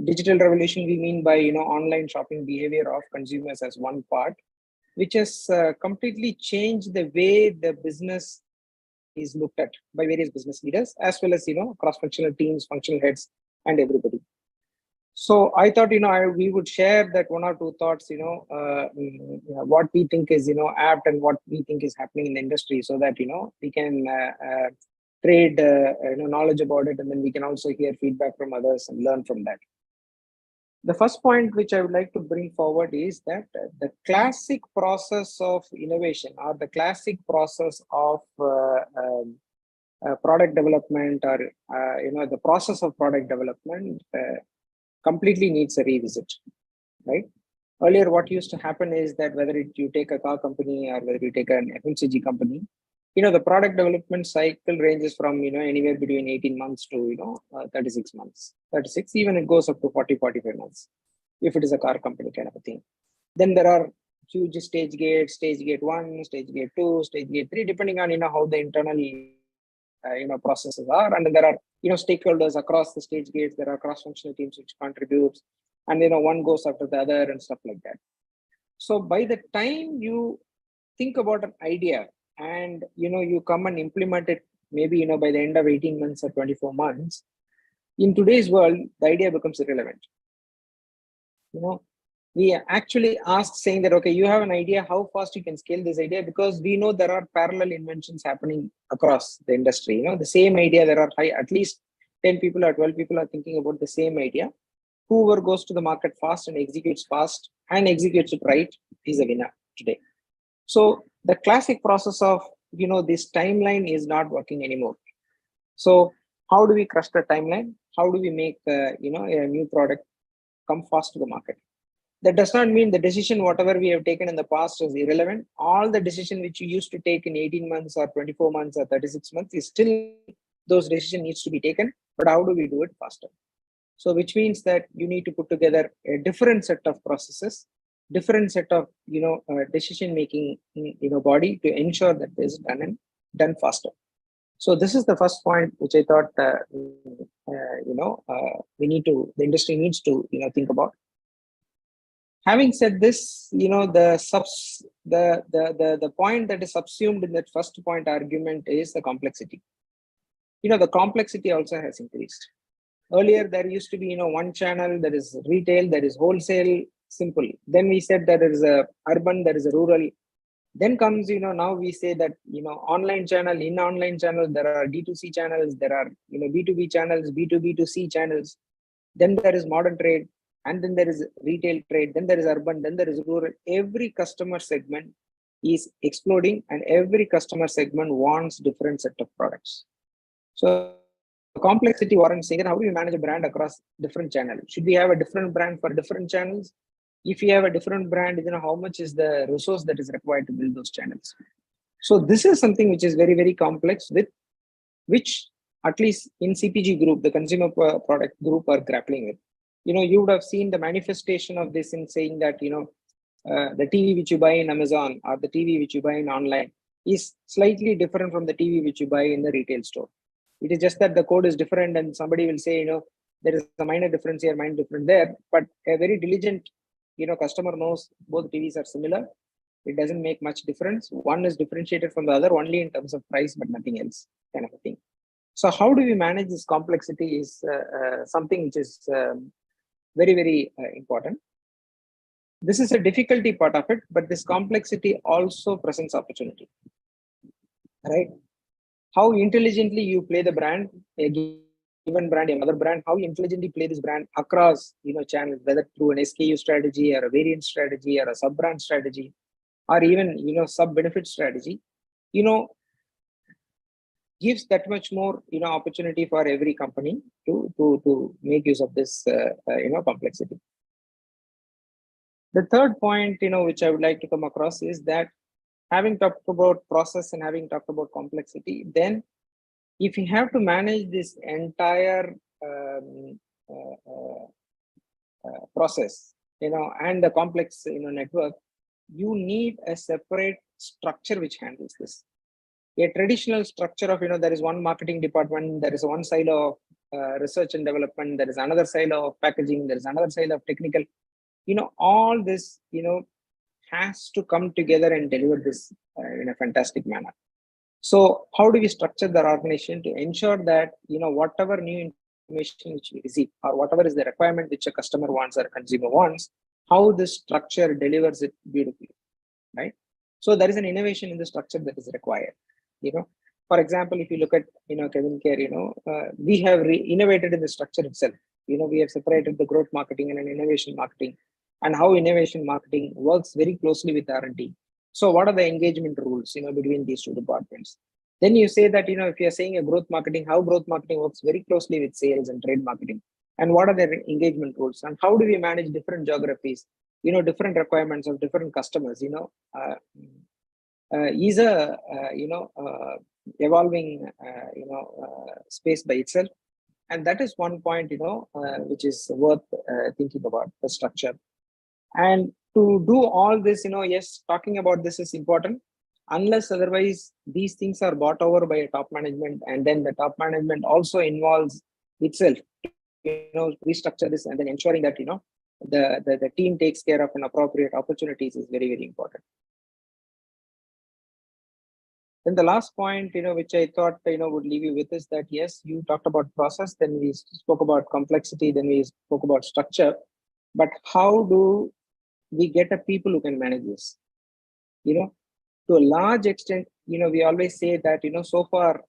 Digital revolution, we mean by, online shopping behavior of consumers as one part, which has completely changed the way the business is looked at by various business leaders, as well as, cross-functional teams, functional heads, and everybody. So I thought, we would share that one or two thoughts, what we think is, apt and what we think is happening in the industry, so that, we can trade, knowledge about it, and then we can also hear feedback from others and learn from that. The first point which I would like to bring forward is that the classic process of innovation, or the classic process of product development, or, the process of product development, completely needs a revisit, right? Earlier, what used to happen is that whether you take a car company or whether you take an FMCG company, the product development cycle ranges from, anywhere between 18 months to, 36 months, 36, even it goes up to 40, 45 months, if it is a car company kind of a thing. Then there are huge stage gates, stage gate 1, stage gate 2, stage gate 3, depending on, how the internal processes are. And then there are, stakeholders across the stage gates. There are cross-functional teams which contribute, and, one goes after the other and stuff like that. So by the time you think about an idea and, you come and implement it, maybe, by the end of 18 months or 24 months, in today's world, the idea becomes irrelevant. We actually ask saying that, okay, you have an idea, how fast you can scale this idea, because we know there are parallel inventions happening across the industry. The same idea, there are at least 10 people or 12 people are thinking about the same idea. Whoever goes to the market fast and executes it right is a winner today. So the classic process of, this timeline is not working anymore. So how do we crush the timeline? How do we make, a new product come fast to the market? That does not mean the decision, whatever we have taken in the past, is irrelevant. All the decision which you used to take in 18 months or 24 months or 36 months is still, those decision needs to be taken, but how do we do it faster? So which means that you need to put together a different set of processes different set of, decision making, body to ensure that this is done and done faster. So this is the first point which I thought, the industry needs to, think about. Having said this, the point that is subsumed in that first point argument is the complexity. The complexity also has increased. Earlier, there used to be, one channel, there is retail, there is wholesale, simple. Then we said that there is a urban, there is a rural. Then comes, now we say that, online channel, in online channel, there are D2C channels, there are, B2B channels, B2B2C channels. Then there is modern trade, and then there is retail trade, then there is urban, then there is rural. Every customer segment is exploding, and every customer segment wants different set of products. So the complexity warrants saying, how do we manage a brand across different channels? Should we have a different brand for different channels? If you have a different brand, how much is the resource that is required to build those channels? So this is something which is very, very complex, with which at least in CPG group, the consumer product group, are grappling with. You would have seen the manifestation of this in saying that, the TV which you buy in Amazon or the TV which you buy in online is slightly different from the TV which you buy in the retail store. It is just that the code is different, and somebody will say, there is a minor difference here, minor difference there, but a very diligent, customer knows both TVs are similar. It doesn't make much difference. One is differentiated from the other only in terms of price, but nothing else, kind of a thing. So how do we manage this complexity is something which is very, very important. This is a difficulty part of it, but this complexity also presents opportunity, right? How intelligently you play the brand, a given brand, another brand, how you intelligently play this brand across, channels, whether through an SKU strategy or a variant strategy or a sub-brand strategy, or even, sub-benefit strategy, gives that much more, opportunity for every company to make use of this, complexity. The third point, which I would like to come across is that, having talked about process and having talked about complexity, then if you have to manage this entire process, and the complex, network, you need a separate structure which handles this. A traditional structure of, there is one marketing department, there is one silo of research and development, there is another silo of packaging, there is another silo of technical, all this, has to come together and deliver this in a fantastic manner. So how do we structure the organization to ensure that, whatever new information which we receive, or whatever is the requirement which a customer wants or a consumer wants, how this structure delivers it beautifully, right? So there is an innovation in the structure that is required. For example, if you look at, Kevin Care, we have innovated in the structure itself. We have separated the growth marketing and an innovation marketing, and how innovation marketing works very closely with R&D. So what are the engagement rules, between these two departments? Then you say that, if you're saying a growth marketing, how growth marketing works very closely with sales and trade marketing, and what are their engagement rules, and how do we manage different geographies, different requirements of different customers, is a, evolving, space by itself. And that is one point, which is worth thinking about, the structure. And to do all this, yes, talking about this is important, unless otherwise these things are bought over by a top management, and then the top management also involves itself, restructure this, and then ensuring that, the team takes care of an appropriate opportunities is very, very important. Then the last point, which I thought, would leave you with is that, yes, you talked about process, then we spoke about complexity, then we spoke about structure, but how do we get a people who can manage this? To a large extent, we always say that, so far,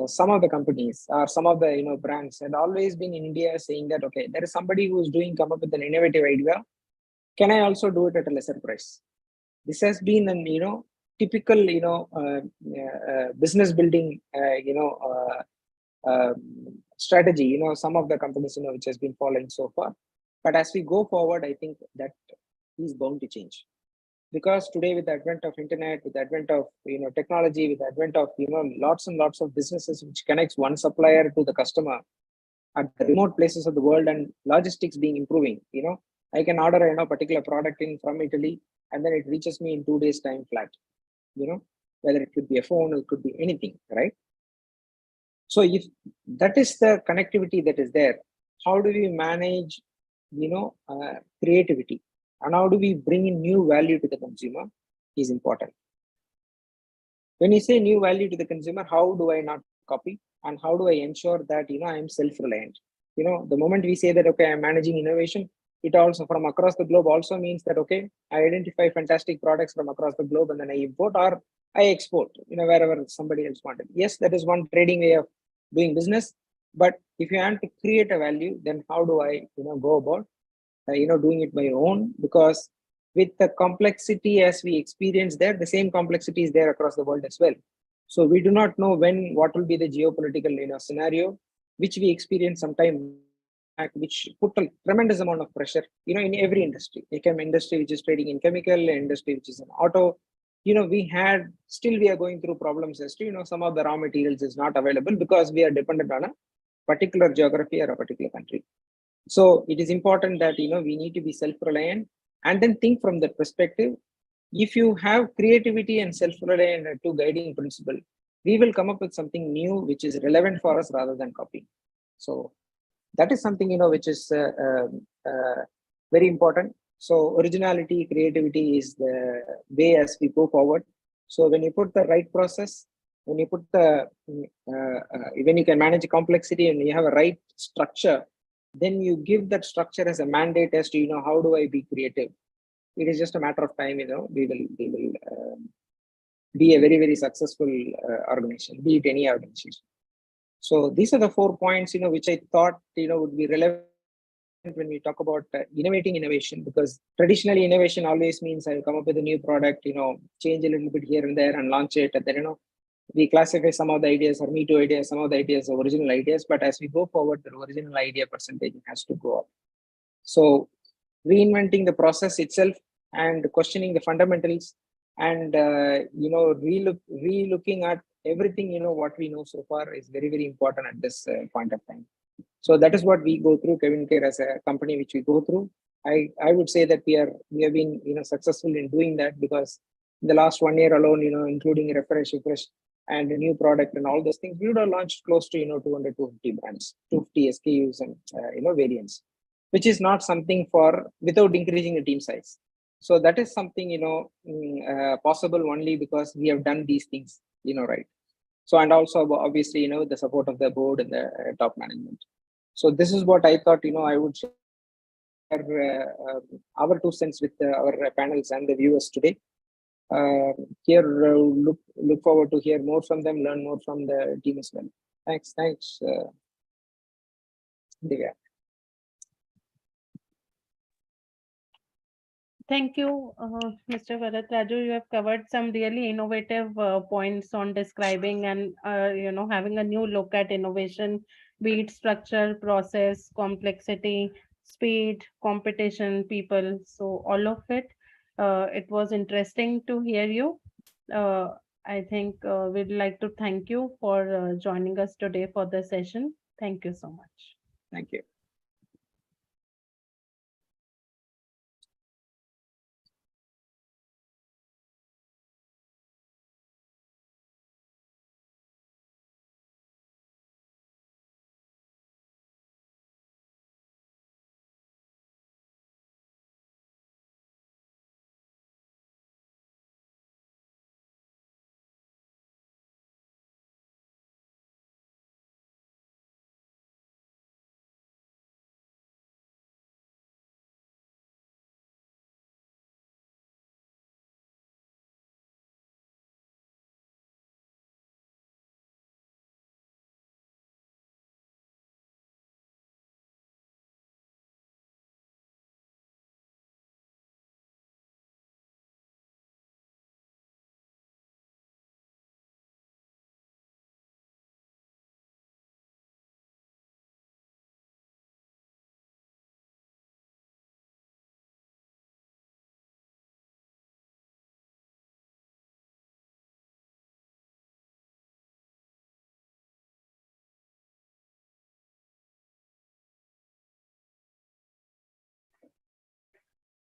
some of the companies or some of the, brands had always been in India saying that, okay, there is somebody who is come up with an innovative idea. Can I also do it at a lesser price? This has been an, typical, business building, strategy, some of the companies, which has been following so far. But as we go forward, I think that is bound to change. Because today, with the advent of internet, with the advent of, technology, with the advent of, lots and lots of businesses which connects one supplier to the customer at the remote places of the world, and logistics being improving, I can order particular product in from Italy, and then it reaches me in 2 days time flat. Whether it could be a phone, it could be anything, right? So if that is the connectivity that is there, how do we manage, creativity, and how do we bring in new value to the consumer is important. When you say new value to the consumer, how do I not copy, and how do I ensure that I am self-reliant? The moment we say that, okay, I'm managing innovation, it also from across the globe also means that, okay, I identify fantastic products from across the globe and then I import or I export, wherever somebody else wanted. Yes, that is one trading way of doing business. But if you want to create a value, then how do I, go about, doing it by your own? Because with the complexity as we experience there, the same complexity is there across the world as well. So we do not know what will be the geopolitical, scenario, which we experience sometime, which put a tremendous amount of pressure, in every industry. Industry which is trading in chemical, industry which is in auto. We are going through problems as to, some of the raw materials is not available because we are dependent on a particular geography or a particular country. So it is important that, we need to be self-reliant and then think from that perspective. If you have creativity and self-reliant two guiding principle, we will come up with something new, which is relevant for us rather than copying. So that is something, which is very important. So originality, creativity is the way as we go forward. So when you put the right process, when you put when you can manage complexity and you have a right structure, then you give that structure as a mandate as to, how do I be creative? It is just a matter of time, we will be a very, very successful organization, be it any organization. So these are the 4 points, which I thought, would be relevant when we talk about innovating innovation, because traditionally innovation always means I'll come up with a new product, change a little bit here and there and launch it. And then, we classify some of the ideas or me too ideas, some of the ideas are original ideas, but as we go forward, the original idea percentage has to go up. So reinventing the process itself and questioning the fundamentals and, relooking at everything, what we know so far is very, very important at this point of time. So that is what we go through, Kevin Care as a company, which we go through. I would say that we have been, successful in doing that, because in the last 1 year alone, including refresh, and a new product and all those things, we would have launched close to, 200, 250 brands, 250 SKUs and, variants, which is not something without increasing the team size. So that is something, possible only because we have done these things, right. So, and also obviously, the support of the board and the top management. So this is what I thought, I would share our 2 cents with our panels and the viewers today. Here, look forward to hear more from them, learn more from the team as well. Thanks, Divya. Thank you, Mr. Bharat Raju. You have covered some really innovative points on describing and, having a new look at innovation, be it structure, process, complexity, speed, competition, people. So all of it. It was interesting to hear you. I think we'd like to thank you for joining us today for the session. Thank you so much. Thank you.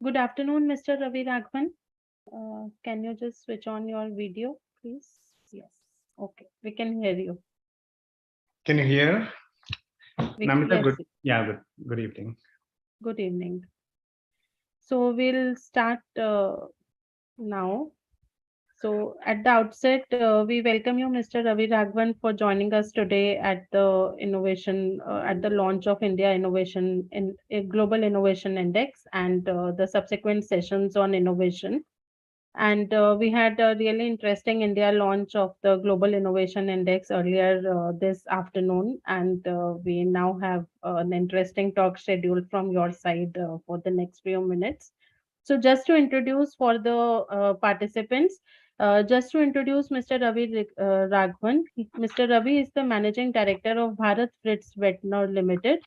Good afternoon, Mr. Ravi Raghavan. Can you just switch on your video, please? Yes. Okay, we can hear you. Can you hear? Namita, Yes, good. Yeah, good evening. good evening. So we'll start now. So at the outset, we welcome you, Mr. Ravi Raghavan, for joining us today at the at the launch of India Innovation in Global Innovation Index and the subsequent sessions on innovation. And we had a really interesting India launch of the Global Innovation Index earlier this afternoon. And we now have an interesting talk scheduled from your side for the next few minutes. So just to introduce for the participants, just to introduce Mr. Raghavan, Mr. Ravi is the Managing Director of Bharat Fritz Vetner Limited,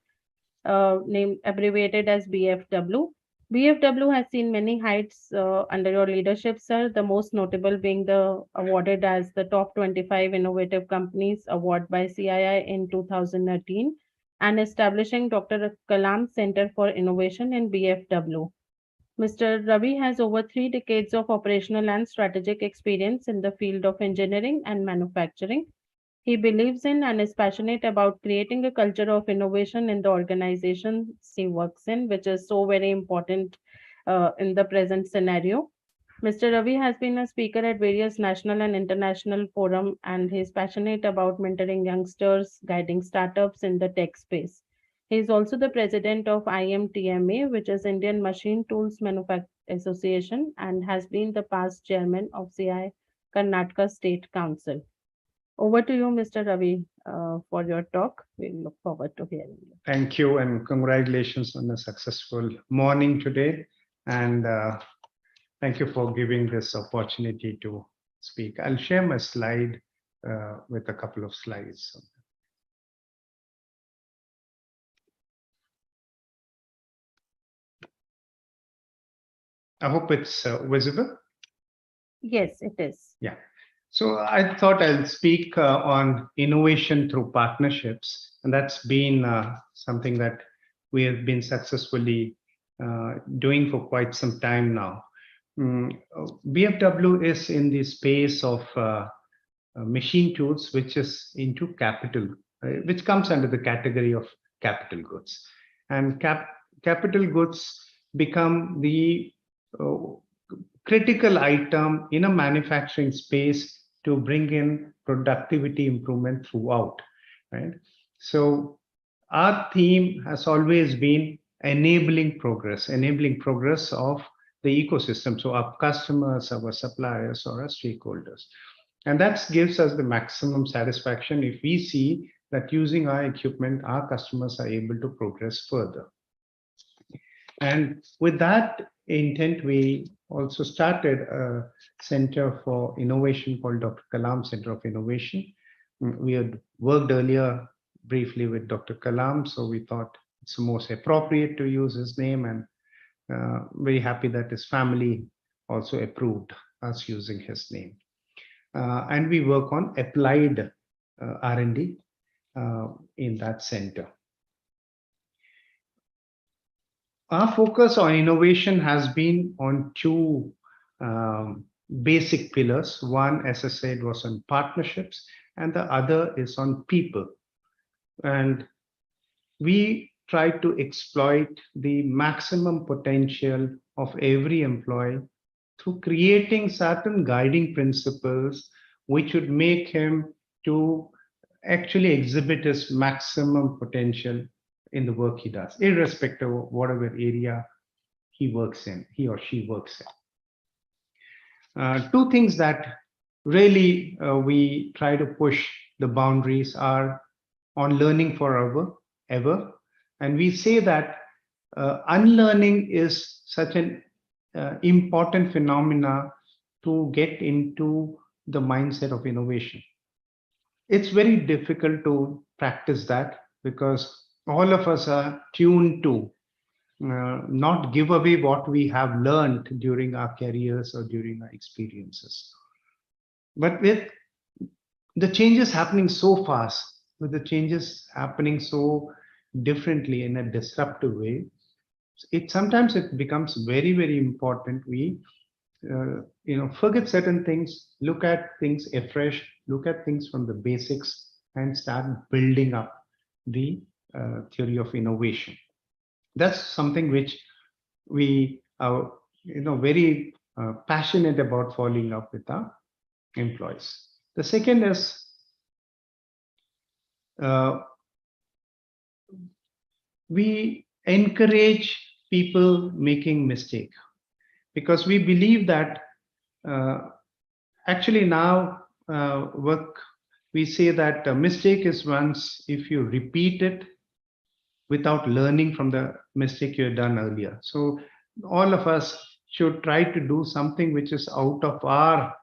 named abbreviated as BFW. BFW has seen many heights under your leadership, sir. The most notable being the awarded as the top 25 innovative companies award by CII in 2013 and establishing Dr. Kalam Center for Innovation in BFW. Mr. Ravi has over 3 decades of operational and strategic experience in the field of engineering and manufacturing. He believes in and is passionate about creating a culture of innovation in the organization he works in, which is so very important in the present scenario. Mr. Ravi has been a speaker at various national and international forums, and he is passionate about mentoring youngsters, guiding startups in the tech space. He is also the president of IMTMA, which is Indian Machine Tools Manufacturers Association, and has been the past chairman of CI Karnataka State Council. Over to you, Mr. Ravi, for your talk. We look forward to hearing you. Thank you, and congratulations on a successful morning today. And thank you for giving this opportunity to speak. I'll share my slide with a couple of slides. I hope it's visible. Yes, it is. Yeah. So I thought I'll speak on innovation through partnerships, and that's been something that we have been successfully doing for quite some time now. BFW is in the space of machine tools, which is into capital, which comes under the category of capital goods. And capital goods become the critical item in a manufacturing space to bring in productivity improvement throughout, right? So our theme has always been enabling progress of the ecosystem. So our customers, our suppliers, or our stakeholders. And that gives us the maximum satisfaction if we see that using our equipment, our customers are able to progress further. And with that intent, we also started a center for innovation called Dr. Kalam Center of Innovation. We had worked earlier briefly with Dr. Kalam, so we thought it's most appropriate to use his name, and very happy that his family also approved us using his name. And we work on applied R&D in that center. Our focus on innovation has been on two basic pillars. One, as I said, was on partnerships, and the other is on people. And we try to exploit the maximum potential of every employee through creating certain guiding principles which would make him to actually exhibit his maximum potential in the work he does, irrespective of whatever area he or she works in. Two things that really we try to push the boundaries are on learning forever, ever. And we say that unlearning is such an important phenomena to get into the mindset of innovation. It's very difficult to practice that because all of us are tuned to not give away what we have learned during our careers or during our experiences. But with the changes happening so fast, with the changes happening so differently in a disruptive way, sometimes it becomes very, very important. We forget certain things, look at things afresh, look at things from the basics, and start building up the theory of innovation. That's something which we are very passionate about following up with our employees. The second is we encourage people making mistake, because we believe that actually now we say that a mistake is once if you repeat it without learning from the mistake you had done earlier. So all of us should try to do something which is out of our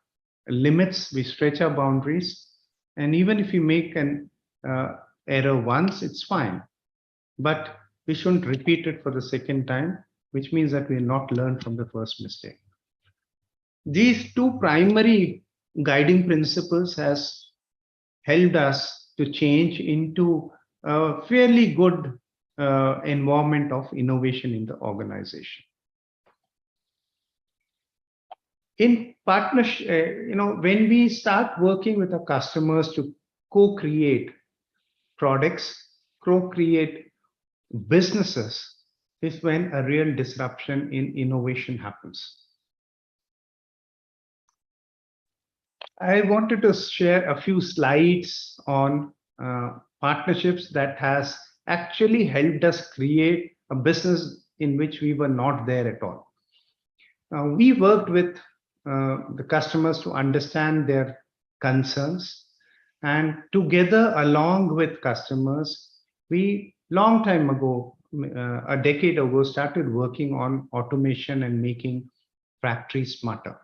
limits. We stretch our boundaries, and even if you make an error once, it's fine, but we shouldn't repeat it for the second time, which means that we will not learn from the first mistake. These two primary guiding principles has helped us to change into a fairly good environment of innovation in the organization. In partnership, when we start working with our customers to co-create products, co-create businesses, is when a real disruption in innovation happens. I wanted to share a few slides on partnerships that has actually helped us create a business in which we were not there at all. We worked with the customers to understand their concerns, and together along with customers, we long time ago, a decade ago, started working on automation and making factories smarter.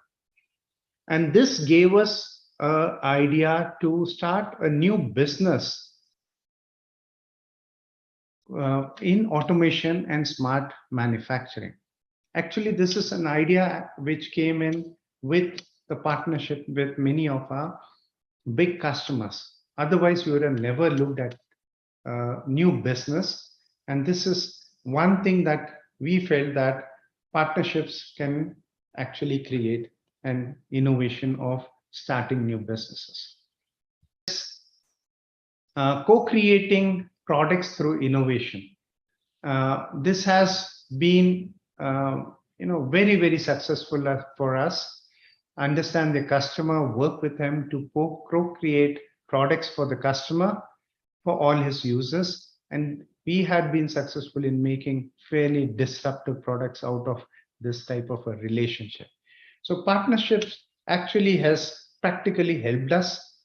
And this gave us an idea to start a new business in automation and smart manufacturing. Actually, this is an idea which came in with the partnership with many of our big customers. Otherwise, we would have never looked at new business. And this is one thing that we felt that partnerships can actually create an innovation of starting new businesses. Co-creating products through innovation. This has been very, very successful for us. Understand the customer, work with them to co-create products for the customer, for all his users. And we had been successful in making fairly disruptive products out of this type of a relationship. So partnerships actually has practically helped us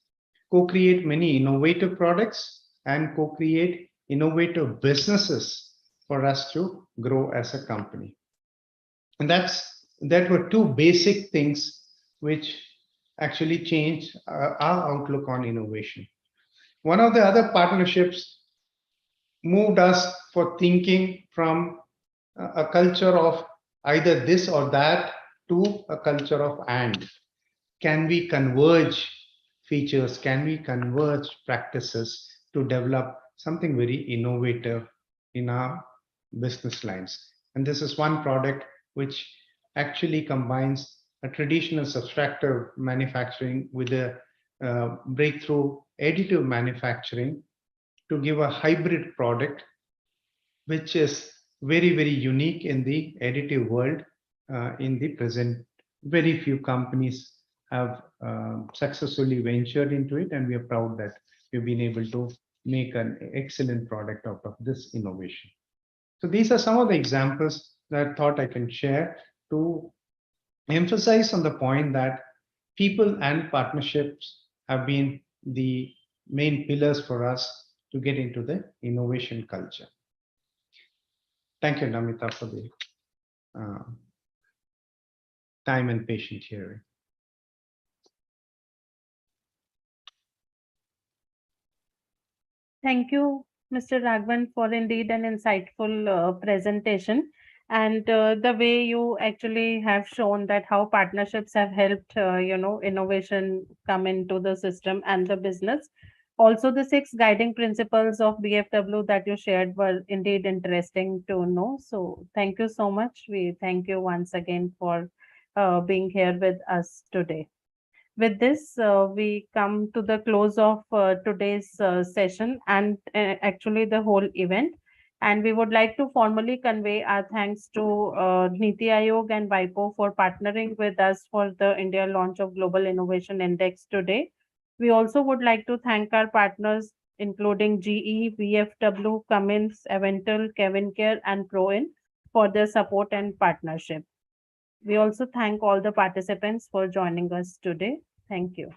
co-create many innovative products and co-create innovative businesses for us to grow as a company. And that were two basic things which actually changed our outlook on innovation. One of the other partnerships moved us for thinking from a culture of either this or that to a culture of and. Can we converge features? Can we converge practices to develop something very innovative in our business lines? And this is one product which actually combines a traditional subtractive manufacturing with a breakthrough additive manufacturing to give a hybrid product, which is very, very unique in the additive world. In the present, very few companies have successfully ventured into it, and we are proud that we've been able to make an excellent product out of this innovation. So these are some of the examples that I thought I can share to emphasize on the point that people and partnerships have been the main pillars for us to get into the innovation culture. Thank you, Namita, for the time and patient hearing. Thank you, Mr. Raghavan, for indeed an insightful presentation. And the way you actually have shown that how partnerships have helped, innovation come into the system and the business. Also, the 6 guiding principles of BFW that you shared were indeed interesting to know. So thank you so much. We thank you once again for being here with us today. With this, we come to the close of today's session and actually the whole event. And we would like to formally convey our thanks to NITI Aayog and WIPO for partnering with us for the India launch of Global Innovation Index today. We also would like to thank our partners, including GE, VFW, Cummins, Avental, Kevin Care, and ProIn for their support and partnership. We also thank all the participants for joining us today. Thank you.